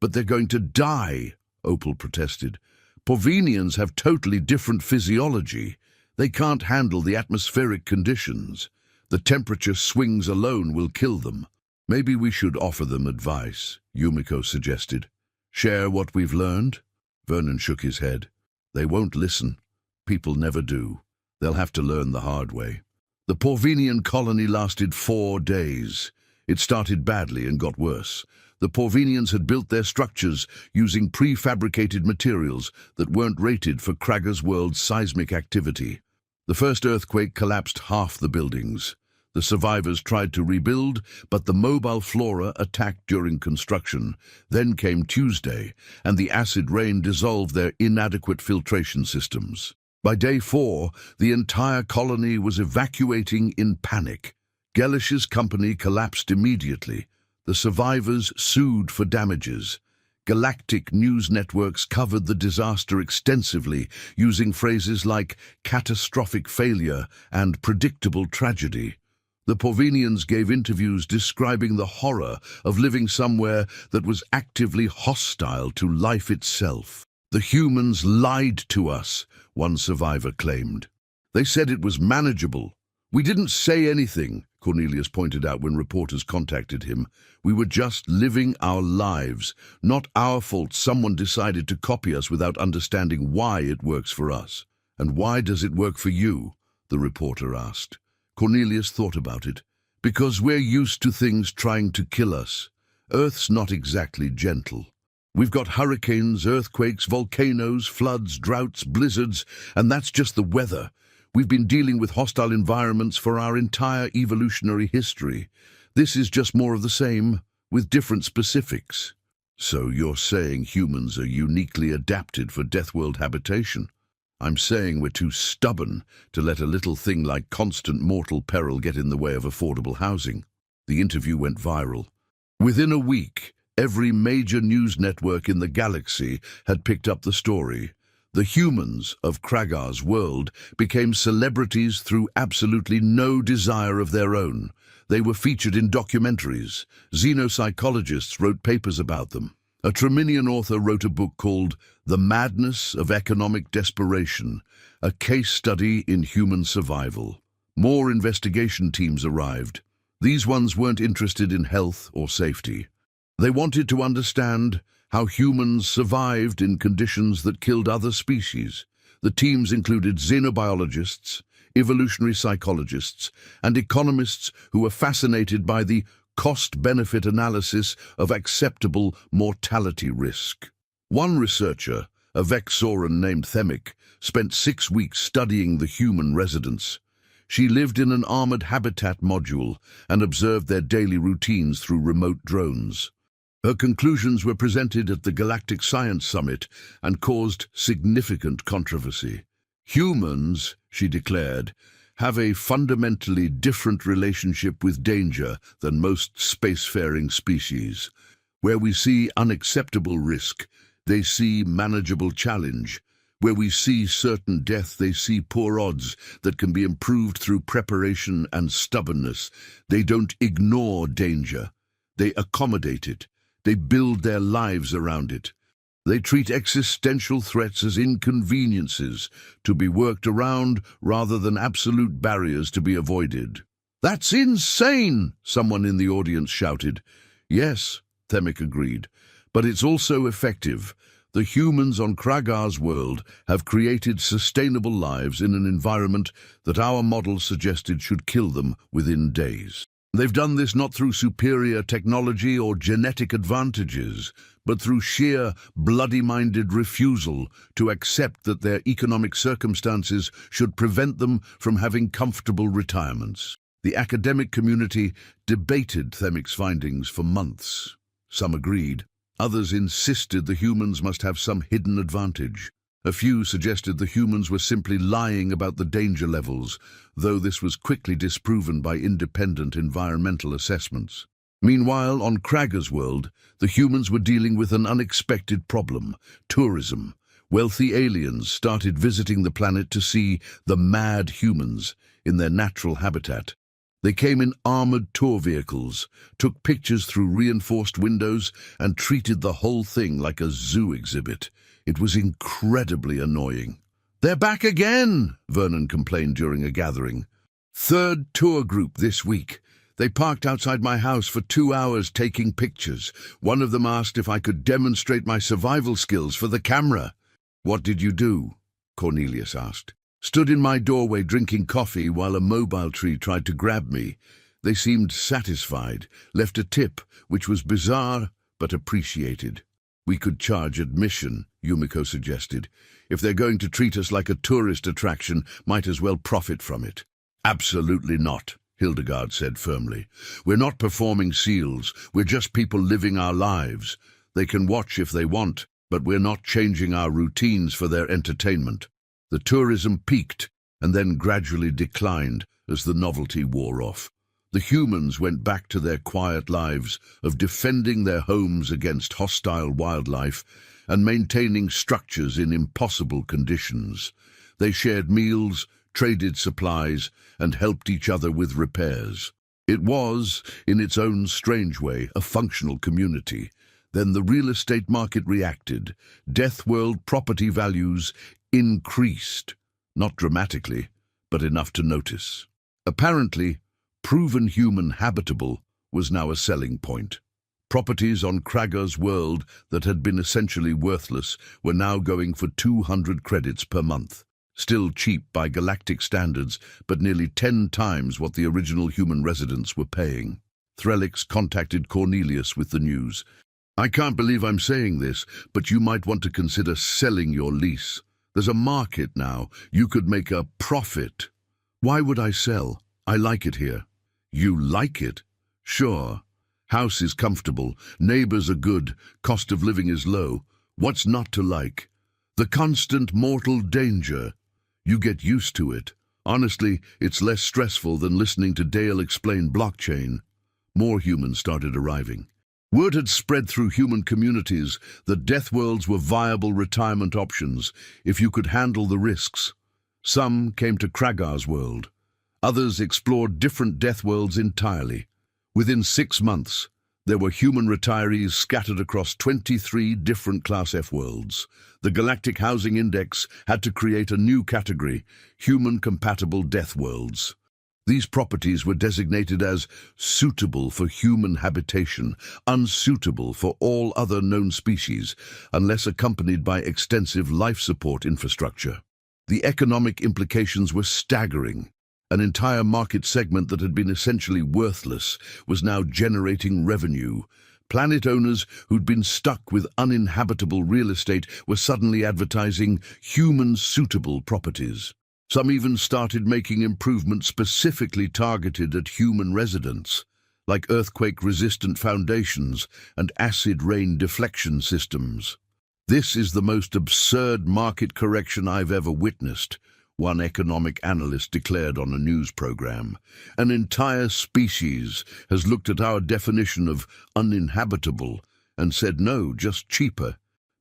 "But they're going to die," Opal protested. "Porvenians have totally different physiology. They can't handle the atmospheric conditions. The temperature swings alone will kill them." "Maybe we should offer them advice," Yumiko suggested. "Share what we've learned?" Vernon shook his head. "They won't listen. People never do. They'll have to learn the hard way." The Porvenian colony lasted 4 days. It started badly and got worse. The Porvenians had built their structures using prefabricated materials that weren't rated for Kraga's world's seismic activity. The first earthquake collapsed half the buildings. The survivors tried to rebuild, but the mobile flora attacked during construction. Then came Tuesday, and the acid rain dissolved their inadequate filtration systems. By day 4, the entire colony was evacuating in panic. Gellish's company collapsed immediately. The survivors sued for damages. Galactic news networks covered the disaster extensively, using phrases like catastrophic failure and predictable tragedy. The Porvenians gave interviews describing the horror of living somewhere that was actively hostile to life itself. "The humans lied to us," one survivor claimed. "They said it was manageable. We didn't say anything," Cornelius pointed out when reporters contacted him. "We were just living our lives. Not our fault someone decided to copy us without understanding why it works for us." "And why does it work for you?" the reporter asked. Cornelius thought about it. "Because we're used to things trying to kill us. Earth's not exactly gentle. We've got hurricanes, earthquakes, volcanoes, floods, droughts, blizzards, and that's just the weather. We've been dealing with hostile environments for our entire evolutionary history. This is just more of the same, with different specifics." "So you're saying humans are uniquely adapted for Deathworld habitation?" "I'm saying we're too stubborn to let a little thing like constant mortal peril get in the way of affordable housing." The interview went viral. Within a week, every major news network in the galaxy had picked up the story. The humans of Kraga's world became celebrities through absolutely no desire of their own. They were featured in documentaries. Xenopsychologists wrote papers about them. A Treminian author wrote a book called The Madness of Economic Desperation, a case study in human survival. More investigation teams arrived. These ones weren't interested in health or safety. They wanted to understand how humans survived in conditions that killed other species. The teams included xenobiologists, evolutionary psychologists, and economists who were fascinated by the cost-benefit analysis of acceptable mortality risk. One researcher, a Vexoran named Themic, spent 6 weeks studying the human residents. She lived in an armored habitat module and observed their daily routines through remote drones. Her conclusions were presented at the Galactic Science Summit and caused significant controversy. "Humans," she declared, "have a fundamentally different relationship with danger than most spacefaring species. Where we see unacceptable risk, they see manageable challenge. Where we see certain death, they see poor odds that can be improved through preparation and stubbornness. They don't ignore danger. They accommodate it. They build their lives around it. They treat existential threats as inconveniences to be worked around rather than absolute barriers to be avoided." "That's insane!" someone in the audience shouted. "Yes," Themic agreed, "but it's also effective. The humans on Kragar's world have created sustainable lives in an environment that our model suggested should kill them within days. They've done this not through superior technology or genetic advantages, but through sheer bloody-minded refusal to accept that their economic circumstances should prevent them from having comfortable retirements. The academic community debated Themic's findings for months. Some agreed. Others insisted the humans must have some hidden advantage. A few suggested the humans were simply lying about the danger levels, though this was quickly disproven by independent environmental assessments. Meanwhile, on Kragar's world, the humans were dealing with an unexpected problem: tourism. Wealthy aliens started visiting the planet to see the mad humans in their natural habitat. They came in armored tour vehicles, took pictures through reinforced windows, and treated the whole thing like a zoo exhibit. It was incredibly annoying. "They're back again," Vernon complained during a gathering. "Third tour group this week. They parked outside my house for 2 hours taking pictures. One of them asked if I could demonstrate my survival skills for the camera." "What did you do?" Cornelius asked. "Stood in my doorway drinking coffee while a mobile tree tried to grab me. They seemed satisfied, left a tip, which was bizarre but appreciated." "We could charge admission," Yumiko suggested. "If they're going to treat us like a tourist attraction, might as well profit from it." "Absolutely not," Hildegard said firmly. "We're not performing seals, we're just people living our lives. They can watch if they want, but we're not changing our routines for their entertainment." The tourism peaked and then gradually declined as the novelty wore off. The humans went back to their quiet lives of defending their homes against hostile wildlife and maintaining structures in impossible conditions. They shared meals, traded supplies, and helped each other with repairs. It was, in its own strange way, a functional community. Then the real estate market reacted. Deathworld property values increased, not dramatically, but enough to notice. Apparently, proven human habitable was now a selling point. Properties on Kragar's world that had been essentially worthless were now going for 200 credits per month. Still cheap by galactic standards, but nearly 10 times what the original human residents were paying. Threlix contacted Cornelius with the news. "I can't believe I'm saying this, but you might want to consider selling your lease. There's a market now. You could make a profit." "Why would I sell? I like it here." "You like it?" "Sure. House is comfortable, neighbors are good, cost of living is low. What's not to like? The constant mortal danger. You get used to it. Honestly, it's less stressful than listening to Dale explain blockchain." More humans started arriving. Word had spread through human communities that Deathworlds were viable retirement options if you could handle the risks. Some came to Kragar's world. Others explored different Deathworlds entirely. Within 6 months, there were human retirees scattered across 23 different Class F worlds. The Galactic Housing Index had to create a new category, human-compatible Deathworlds. These properties were designated as suitable for human habitation, unsuitable for all other known species, unless accompanied by extensive life support infrastructure. The economic implications were staggering. An entire market segment that had been essentially worthless was now generating revenue. Planet owners who'd been stuck with uninhabitable real estate were suddenly advertising human-suitable properties. Some even started making improvements specifically targeted at human residents, like earthquake-resistant foundations and acid rain deflection systems. "This is the most absurd market correction I've ever witnessed," one economic analyst declared on a news program. "An entire species has looked at our definition of uninhabitable and said no, just cheaper.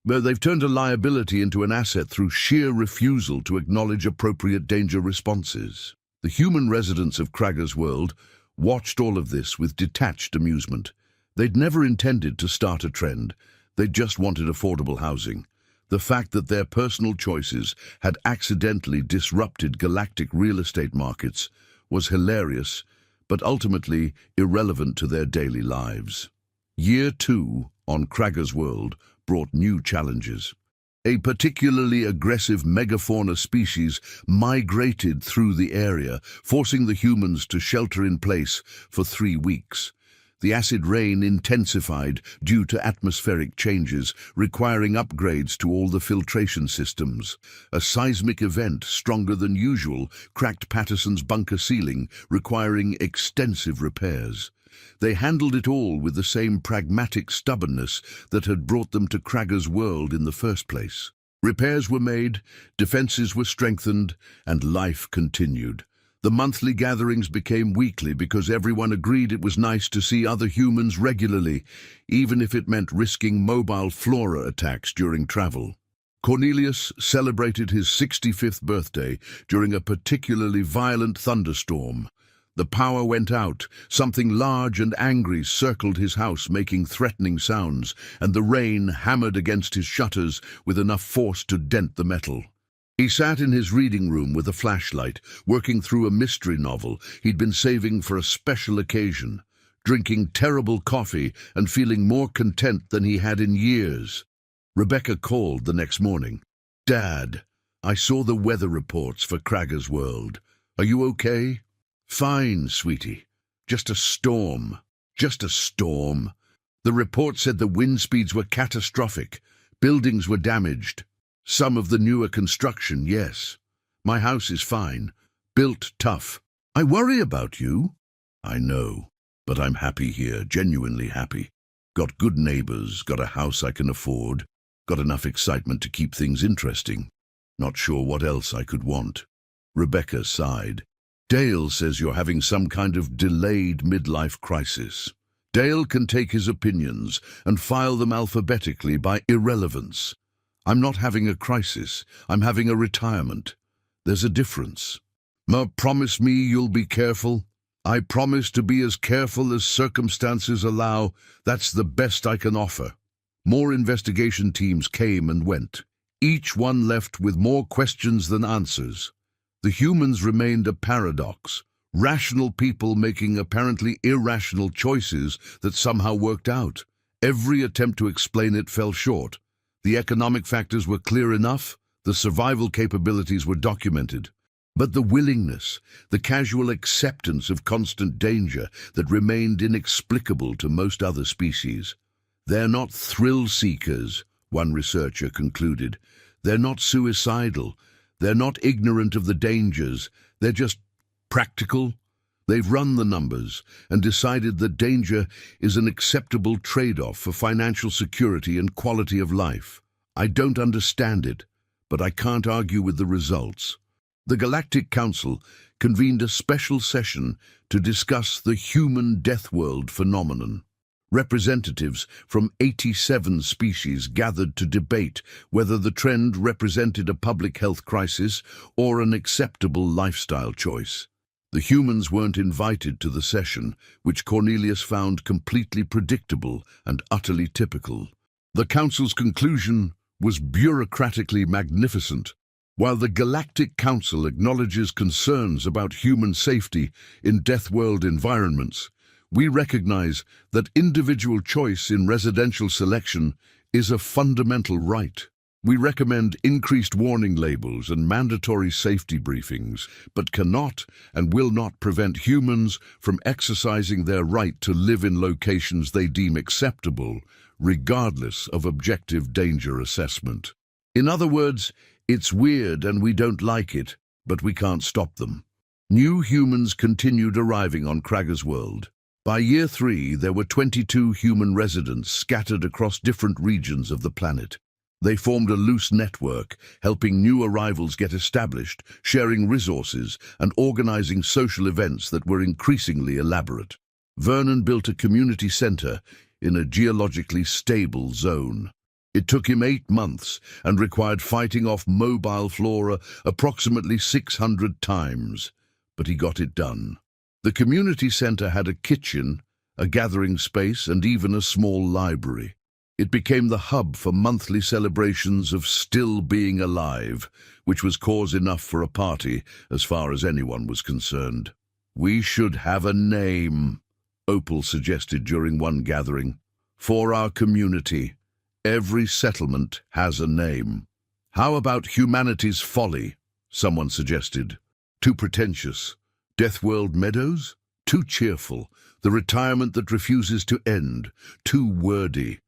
But they've turned a liability into an asset through sheer refusal to acknowledge appropriate danger responses." The human residents of Kragar's world watched all of this with detached amusement. They'd never intended to start a trend. They just wanted affordable housing. The fact that their personal choices had accidentally disrupted galactic real estate markets was hilarious, but ultimately irrelevant to their daily lives. Year 2 on Kragger's World brought new challenges. A particularly aggressive megafauna species migrated through the area, forcing the humans to shelter in place for 3 weeks. The acid rain intensified due to atmospheric changes, requiring upgrades to all the filtration systems. A seismic event, stronger than usual, cracked Patterson's bunker ceiling, requiring extensive repairs. They handled it all with the same pragmatic stubbornness that had brought them to Kragger's World in the first place. Repairs were made, defenses were strengthened, and life continued. The monthly gatherings became weekly because everyone agreed it was nice to see other humans regularly, even if it meant risking mobile flora attacks during travel. Cornelius celebrated his 65th birthday during a particularly violent thunderstorm. The power went out, something large and angry circled his house, making threatening sounds, and the rain hammered against his shutters with enough force to dent the metal. He sat in his reading room with a flashlight, working through a mystery novel he'd been saving for a special occasion, drinking terrible coffee and feeling more content than he had in years. Rebecca called the next morning. "Dad, I saw the weather reports for Kragger's World. Are you okay?" "Fine, sweetie. Just a storm. Just a storm." The report said the wind speeds were catastrophic. Buildings were damaged. Some of the newer construction, yes. My house is fine. Built tough. I worry about you. I know, but I'm happy here, genuinely happy. Got good neighbors, got a house I can afford, got enough excitement to keep things interesting. Not sure what else I could want. Rebecca sighed. Dale says you're having some kind of delayed midlife crisis. Dale can take his opinions and file them alphabetically by irrelevance. I'm not having a crisis, I'm having a retirement. There's a difference. Ma, promise me you'll be careful. I promise to be as careful as circumstances allow. That's the best I can offer. More investigation teams came and went. Each one left with more questions than answers. The humans remained a paradox. Rational people making apparently irrational choices that somehow worked out. Every attempt to explain it fell short. The economic factors were clear enough, the survival capabilities were documented. But the willingness, the casual acceptance of constant danger that remained inexplicable to most other species. They're not thrill seekers, one researcher concluded. They're not suicidal. They're not ignorant of the dangers. They're just practical. They've run the numbers and decided that danger is an acceptable trade-off for financial security and quality of life. I don't understand it, but I can't argue with the results. The Galactic Council convened a special session to discuss the human Deathworld phenomenon. Representatives from 87 species gathered to debate whether the trend represented a public health crisis or an acceptable lifestyle choice. The humans weren't invited to the session, which Cornelius found completely predictable and utterly typical. The Council's conclusion was bureaucratically magnificent. While the Galactic Council acknowledges concerns about human safety in Deathworld environments, we recognize that individual choice in residential selection is a fundamental right. We recommend increased warning labels and mandatory safety briefings, but cannot and will not prevent humans from exercising their right to live in locations they deem acceptable, regardless of objective danger assessment. In other words, it's weird and we don't like it, but we can't stop them. New humans continued arriving on Kragger's World. By year 3, there were 22 human residents scattered across different regions of the planet. They formed a loose network, helping new arrivals get established, sharing resources, and organizing social events that were increasingly elaborate. Vernon built a community center in a geologically stable zone. It took him 8 months and required fighting off mobile flora approximately 600 times, but he got it done. The community center had a kitchen, a gathering space, and even a small library. It became the hub for monthly celebrations of still being alive, which was cause enough for a party as far as anyone was concerned. "We should have a name," Opal suggested during one gathering. For our community, every settlement has a name. How about humanity's folly? Someone suggested. Too pretentious. Deathworld Meadows? Too cheerful. The retirement that refuses to end. Too wordy.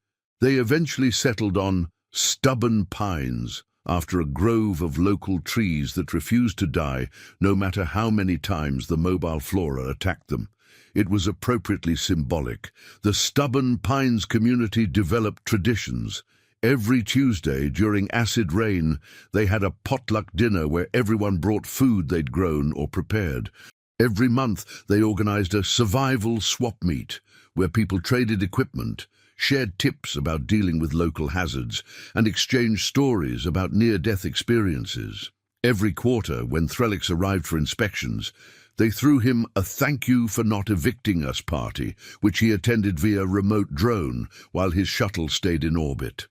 They eventually settled on Stubborn Pines, after a grove of local trees that refused to die no matter how many times the mobile flora attacked them. It was appropriately symbolic. The Stubborn Pines community developed traditions. Every Tuesday during acid rain, they had a potluck dinner where everyone brought food they'd grown or prepared. Every month, they organized a survival swap meet, where people traded equipment, shared tips about dealing with local hazards, and exchanged stories about near-death experiences. Every quarter, when Threlix arrived for inspections, they threw him a thank you for not evicting us party, which he attended via remote drone while his shuttle stayed in orbit.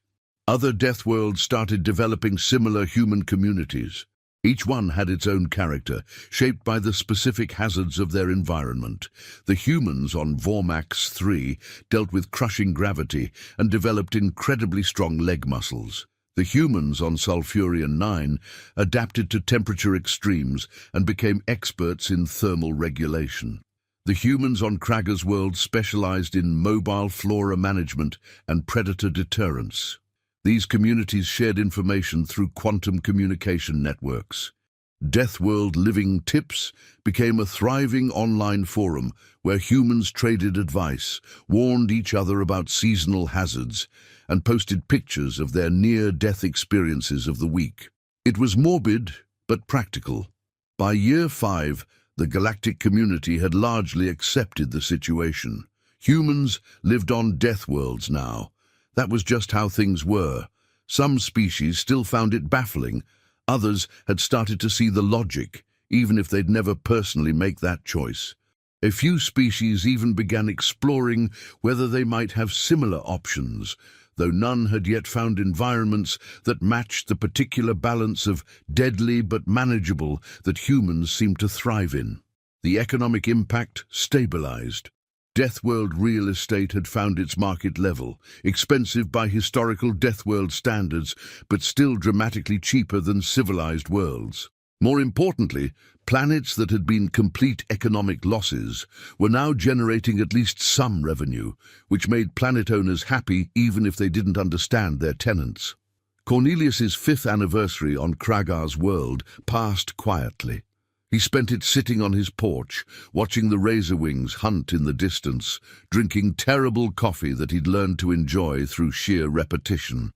Other Deathworlds started developing similar human communities. Each one had its own character, shaped by the specific hazards of their environment. The humans on Vormax 3 dealt with crushing gravity and developed incredibly strong leg muscles. The humans on Sulfurion 9 adapted to temperature extremes and became experts in thermal regulation. The humans on Kragger's world specialized in mobile flora management and predator deterrence. These communities shared information through quantum communication networks. Deathworld Living Tips became a thriving online forum where humans traded advice, warned each other about seasonal hazards, and posted pictures of their near-death experiences of the week. It was morbid, but practical. By year 5, the galactic community had largely accepted the situation. Humans lived on Deathworlds now. That was just how things were. Some species still found it baffling. Others had started to see the logic, even if they'd never personally make that choice. A few species even began exploring whether they might have similar options, though none had yet found environments that matched the particular balance of deadly but manageable that humans seemed to thrive in. The economic impact stabilized. Deathworld real estate had found its market level, expensive by historical Deathworld standards, but still dramatically cheaper than civilized worlds. More importantly, planets that had been complete economic losses were now generating at least some revenue, which made planet owners happy even if they didn't understand their tenants. Cornelius's 5th anniversary on Kragger's world passed quietly. He spent it sitting on his porch, watching the razorwings hunt in the distance, drinking terrible coffee that he'd learned to enjoy through sheer repetition.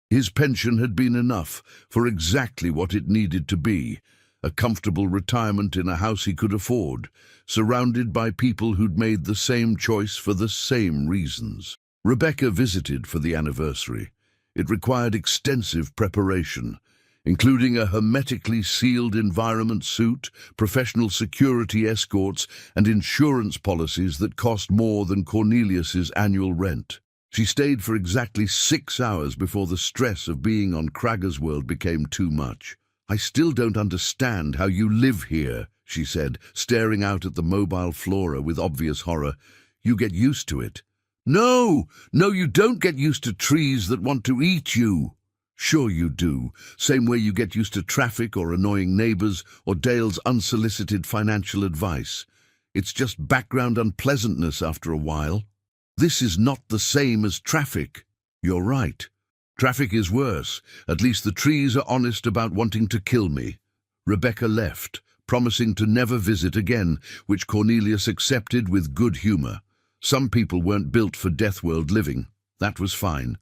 His pension had been enough for exactly what it needed to be, a comfortable retirement in a house he could afford, surrounded by people who'd made the same choice for the same reasons. Rebecca visited for the anniversary. It required extensive preparation, including a hermetically sealed environment suit, professional security escorts, and insurance policies that cost more than Cornelius's annual rent. She stayed for exactly 6 hours before the stress of being on Kragger's world became too much. "I still don't understand how you live here," she said, staring out at the mobile flora with obvious horror. "You get used to it." No, you don't get used to trees that want to eat you." "Sure you do, same way you get used to traffic or annoying neighbors or Dale's unsolicited financial advice. It's just background unpleasantness after a while." "This is not the same as traffic." "You're right. Traffic is worse. At least the trees are honest about wanting to kill me." Rebecca left, promising to never visit again, which Cornelius accepted with good humor. Some people weren't built for Deathworld living. That was fine.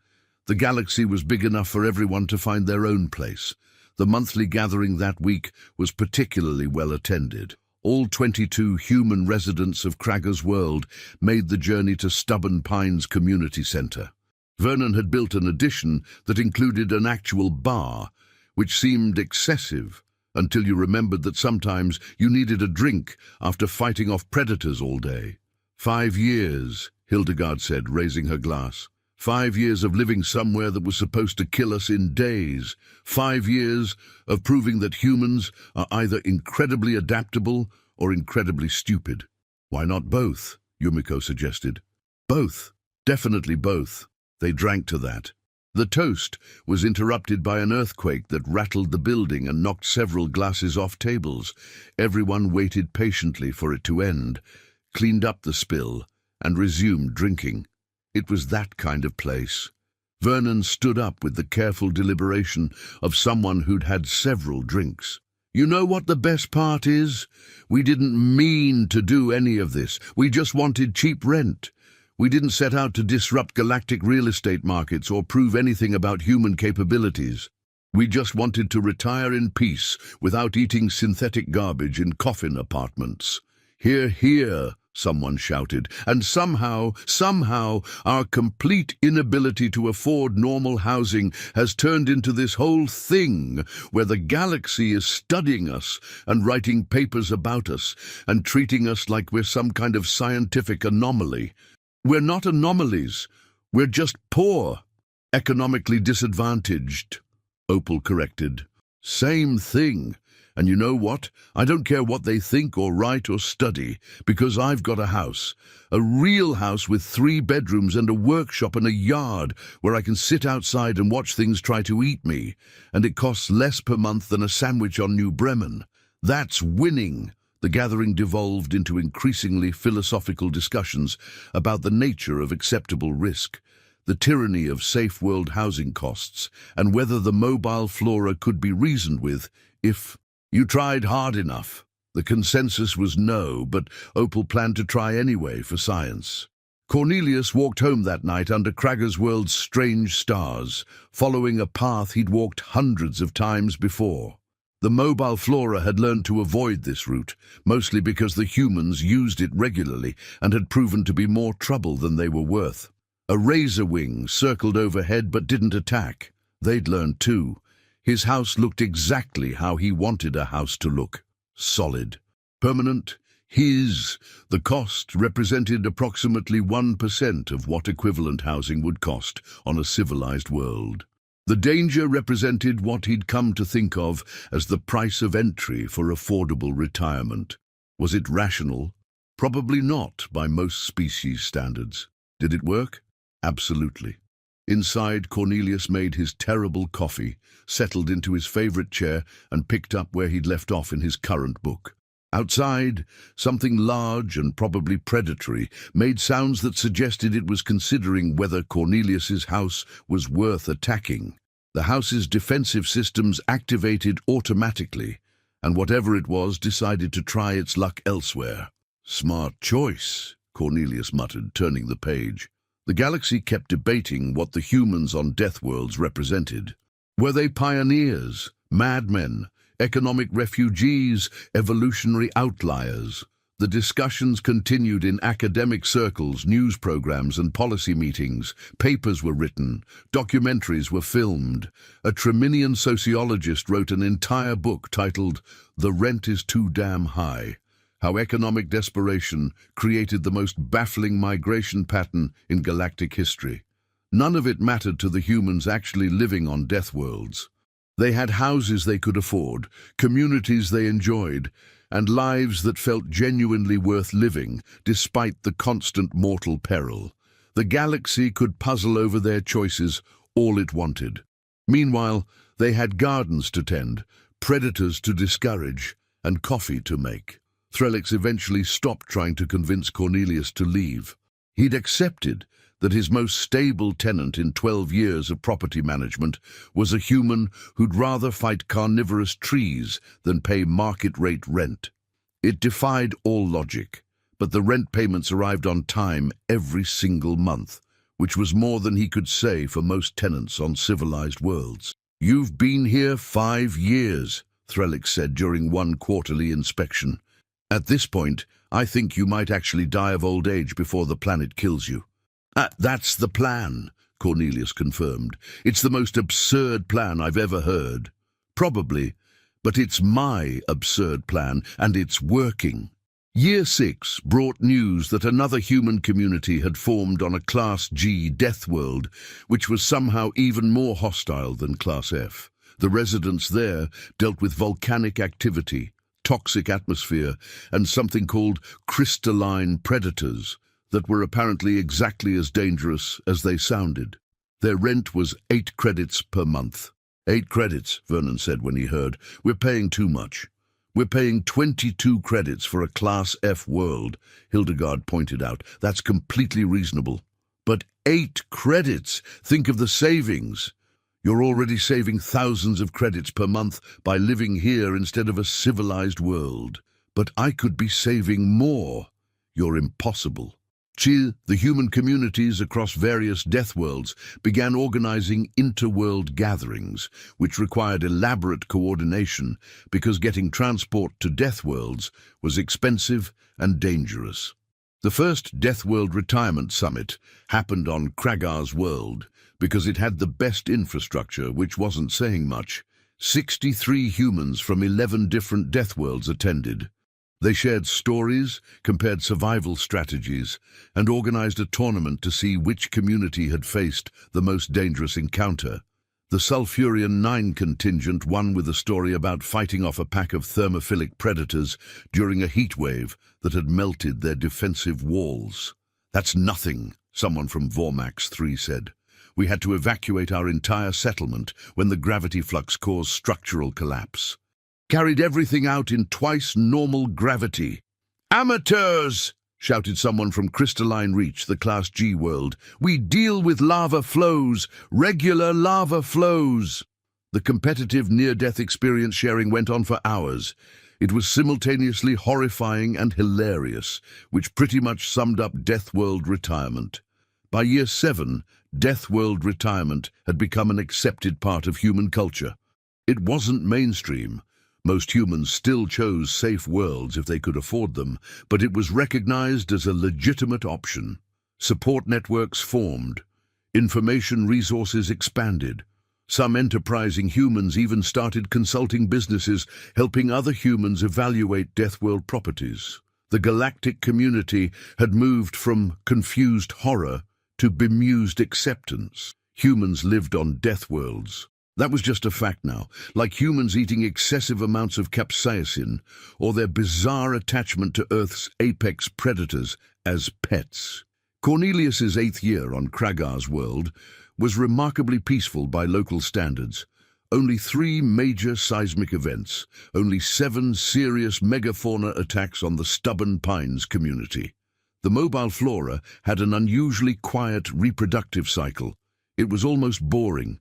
The galaxy was big enough for everyone to find their own place. The monthly gathering that week was particularly well attended. All 22 human residents of Kragger's world made the journey to Stubborn Pines Community Center. Vernon had built an addition that included an actual bar, which seemed excessive until you remembered that sometimes you needed a drink after fighting off predators all day. 5 years, Hildegard said, raising her glass. 5 years of living somewhere that was supposed to kill us in days. 5 years of proving that humans are either incredibly adaptable or incredibly stupid. "Why not both?" Yumiko suggested. "Both. Definitely both. They drank to that. The toast was interrupted by an earthquake that rattled the building and knocked several glasses off tables. Everyone waited patiently for it to end, cleaned up the spill, and resumed drinking. It was that kind of place. Vernon stood up with the careful deliberation of someone who'd had several drinks. You know what the best part is? We didn't mean to do any of this. We just wanted cheap rent. We didn't set out to disrupt galactic real estate markets or prove anything about human capabilities. We just wanted to retire in peace without eating synthetic garbage in coffin apartments. Hear, hear, someone shouted, and somehow, our complete inability to afford normal housing has turned into this whole thing where the galaxy is studying us and writing papers about us and treating us like we're some kind of scientific anomaly. We're not anomalies. We're just poor, economically disadvantaged. Opal corrected. Same thing. And you know what? I don't care what they think or write or study, because I've got a house. A real house with 3 bedrooms and a workshop and a yard where I can sit outside and watch things try to eat me. And it costs less per month than a sandwich on New Bremen. That's winning. The gathering devolved into increasingly philosophical discussions about the nature of acceptable risk, the tyranny of safe world housing costs, and whether the mobile flora could be reasoned with if you tried hard enough. The consensus was no, but Opal planned to try anyway for science. Cornelius walked home that night under Cragger's world's strange stars, following a path he'd walked hundreds of times before. The mobile flora had learned to avoid this route, mostly because the humans used it regularly and had proven to be more trouble than they were worth. A razor wing circled overhead but didn't attack. They'd learned too. His house looked exactly how he wanted a house to look. Solid. Permanent. His. The cost represented approximately 1% of what equivalent housing would cost on a civilized world. The danger represented what he'd come to think of as the price of entry for affordable retirement. Was it rational? Probably not by most species standards. Did it work? Absolutely. Inside, Cornelius made his terrible coffee, settled into his favorite chair, and picked up where he'd left off in his current book. Outside, something large and probably predatory made sounds that suggested it was considering whether Cornelius's house was worth attacking. The house's defensive systems activated automatically, and whatever it was decided to try its luck elsewhere. Smart choice, Cornelius muttered, turning the page. The galaxy kept debating what the humans on Deathworlds represented. Were they pioneers, madmen, economic refugees, evolutionary outliers? The discussions continued in academic circles, news programs and policy meetings. Papers were written, documentaries were filmed. A Treminian sociologist wrote an entire book titled "The Rent is Too Damn High," how economic desperation created the most baffling migration pattern in galactic history. None of it mattered to the humans actually living on Deathworlds. They had houses they could afford, communities they enjoyed, and lives that felt genuinely worth living, despite the constant mortal peril. The galaxy could puzzle over their choices all it wanted. Meanwhile, they had gardens to tend, predators to discourage, and coffee to make. Threlix eventually stopped trying to convince Cornelius to leave. He'd accepted that his most stable tenant in 12 years of property management was a human who'd rather fight carnivorous trees than pay market-rate rent. It defied all logic, but the rent payments arrived on time every single month, which was more than he could say for most tenants on civilized worlds. "You've been here 5 years, Threlix said during one quarterly inspection. "At this point, I think you might actually die of old age before the planet kills you." That's the plan," Cornelius confirmed. "It's the most absurd plan I've ever heard." "Probably, but it's my absurd plan, and it's working." Year 6 brought news that another human community had formed on a Class G death world, which was somehow even more hostile than Class F. The residents there dealt with volcanic activity, toxic atmosphere, and something called crystalline predators. that were apparently exactly as dangerous as they sounded. Their rent was 8 credits per month. 8 credits, Vernon said when he heard. We're paying too much. We're paying 22 credits for a Class F world, Hildegard pointed out. That's completely reasonable. But 8 credits! Think of the savings. You're already saving thousands of credits per month by living here instead of a civilized world. But I could be saving more. You're impossible. The human communities across various Deathworlds began organizing interworld gatherings, which required elaborate coordination because getting transport to Deathworlds was expensive and dangerous. The first Deathworld Retirement Summit happened on Kragar's world because it had the best infrastructure, which wasn't saying much. 63 humans from 11 different Deathworlds attended. They shared stories, compared survival strategies, and organized a tournament to see which community had faced the most dangerous encounter. The Sulfurian 9 contingent won with a story about fighting off a pack of thermophilic predators during a heat wave that had melted their defensive walls. That's nothing, someone from Vormax 3 said. We had to evacuate our entire settlement when the gravity flux caused structural collapse. Carried everything out in twice normal gravity. Amateurs! Shouted someone from Crystalline Reach, the Class G world. We deal with lava flows, regular lava flows. The competitive near-death experience sharing went on for hours. It was simultaneously horrifying and hilarious, which pretty much summed up Deathworld retirement. By year 7, Deathworld retirement had become an accepted part of human culture. It wasn't mainstream. Most humans still chose safe worlds if they could afford them, but it was recognized as a legitimate option. Support networks formed. Information resources expanded. Some enterprising humans even started consulting businesses, helping other humans evaluate Deathworld properties. The galactic community had moved from confused horror to bemused acceptance. Humans lived on Deathworlds. That was just a fact now, like humans eating excessive amounts of capsaicin or their bizarre attachment to Earth's apex predators as pets. Cornelius's 8th year on Kragar's world was remarkably peaceful by local standards. Only 3 major seismic events, only 7 serious megafauna attacks on the Stubborn Pines community. The mobile flora had an unusually quiet reproductive cycle. It was almost boring.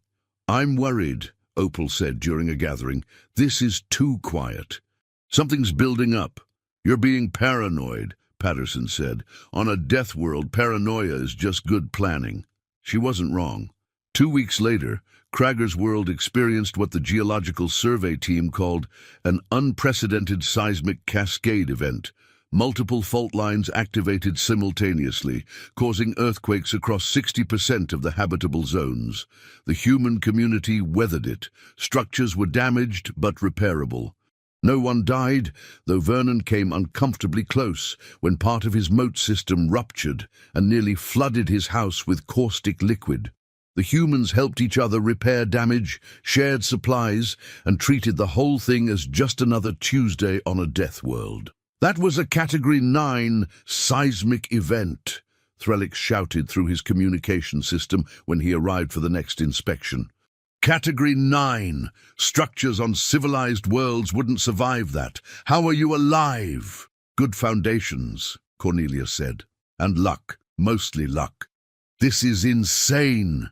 I'm worried, Opal said during a gathering. This is too quiet. Something's building up. You're being paranoid, Patterson said. On a death world, paranoia is just good planning. She wasn't wrong. 2 weeks later, Kragar's world experienced what the Geological Survey team called an unprecedented seismic cascade event. Multiple fault lines activated simultaneously, causing earthquakes across 60% of the habitable zones. The human community weathered it. Structures were damaged but repairable. No one died, though Vernon came uncomfortably close when part of his moat system ruptured and nearly flooded his house with caustic liquid. The humans helped each other repair damage, shared supplies, and treated the whole thing as just another Tuesday on a death world. That was a Category 9 seismic event, Threlix shouted through his communication system when he arrived for the next inspection. Category 9. Structures on civilized worlds wouldn't survive that. How are you alive? Good foundations, Cornelius said. And luck, mostly luck. This is insane.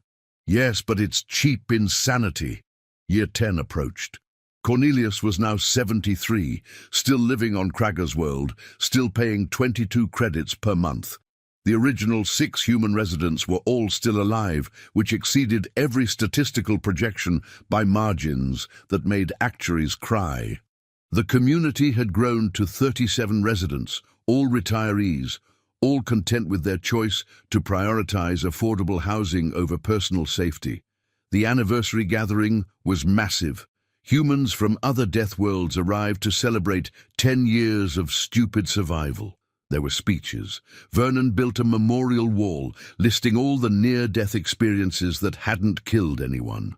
Yes, but it's cheap insanity. Year 10 approached. Cornelius was now 73, still living on Kragar's world, still paying 22 credits per month. The original 6 human residents were all still alive, which exceeded every statistical projection by margins that made actuaries cry. The community had grown to 37 residents, all retirees, all content with their choice to prioritize affordable housing over personal safety. The anniversary gathering was massive. Humans from other death worlds arrived to celebrate 10 years of stupid survival. There were speeches. Vernon built a memorial wall listing all the near-death experiences that hadn't killed anyone.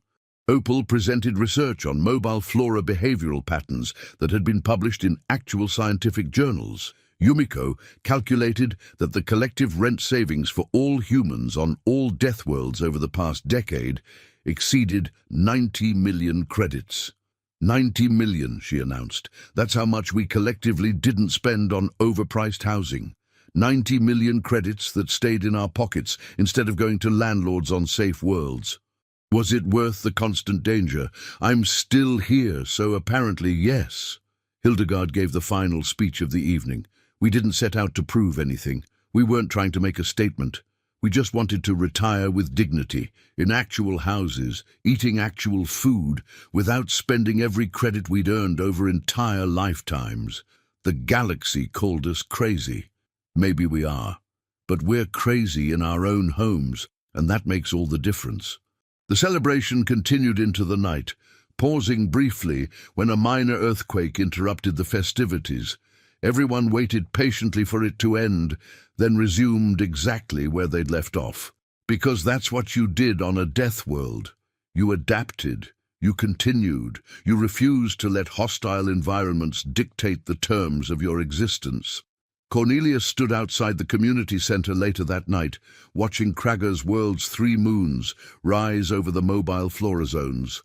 Opal presented research on mobile flora behavioral patterns that had been published in actual scientific journals. Yumiko calculated that the collective rent savings for all humans on all Deathworlds over the past decade exceeded 90 million credits. 90 million, she announced. That's how much we collectively didn't spend on overpriced housing. 90 million credits that stayed in our pockets instead of going to landlords on safe worlds. Was it worth the constant danger? I'm still here, so apparently yes. Hildegard gave the final speech of the evening. We didn't set out to prove anything. We weren't trying to make a statement. We just wanted to retire with dignity, in actual houses, eating actual food, without spending every credit we'd earned over entire lifetimes. The galaxy called us crazy. Maybe we are. But we're crazy in our own homes, and that makes all the difference. The celebration continued into the night, pausing briefly when a minor earthquake interrupted the festivities. Everyone waited patiently for it to end, then resumed exactly where they'd left off. Because that's what you did on a death world. You adapted, you continued, you refused to let hostile environments dictate the terms of your existence. Cornelius stood outside the community center later that night, watching Kragger's world's 3 moons rise over the mobile flora zones.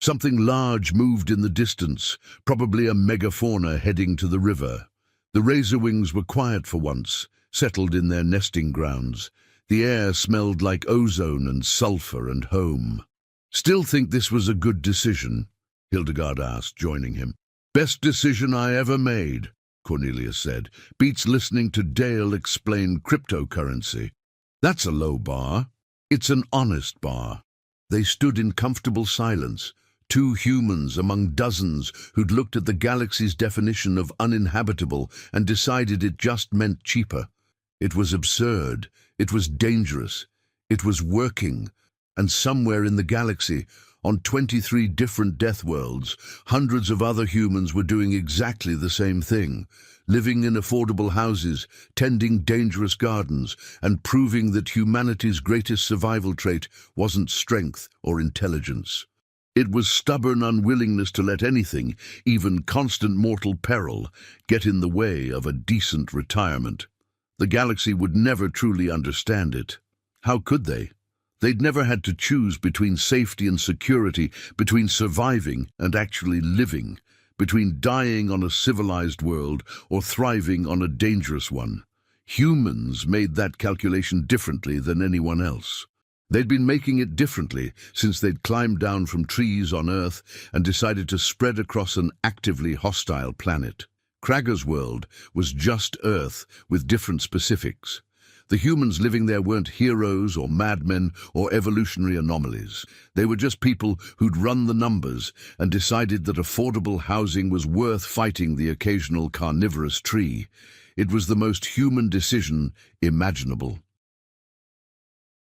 Something large moved in the distance, probably a megafauna heading to the river. The razorwings were quiet for once, settled in their nesting grounds. The air smelled like ozone and sulfur and home. "Still think this was a good decision?" Hildegard asked, joining him. "Best decision I ever made," Cornelius said. "Beats listening to Dale explain cryptocurrency." "That's a low bar." "It's an honest bar." They stood in comfortable silence, 2 humans among dozens who'd looked at the galaxy's definition of uninhabitable and decided it just meant cheaper. It was absurd. It was dangerous. It was working. And somewhere in the galaxy, on 23 different death worlds, hundreds of other humans were doing exactly the same thing, living in affordable houses, tending dangerous gardens, and proving that humanity's greatest survival trait wasn't strength or intelligence. It was stubborn unwillingness to let anything, even constant mortal peril, get in the way of a decent retirement. The galaxy would never truly understand it. How could they? They'd never had to choose between safety and security, between surviving and actually living, between dying on a civilized world or thriving on a dangerous one. Humans made that calculation differently than anyone else. They'd been making it differently since they'd climbed down from trees on Earth and decided to spread across an actively hostile planet. Kragger's world was just Earth with different specifics. The humans living there weren't heroes or madmen or evolutionary anomalies. They were just people who'd run the numbers and decided that affordable housing was worth fighting the occasional carnivorous tree. It was the most human decision imaginable.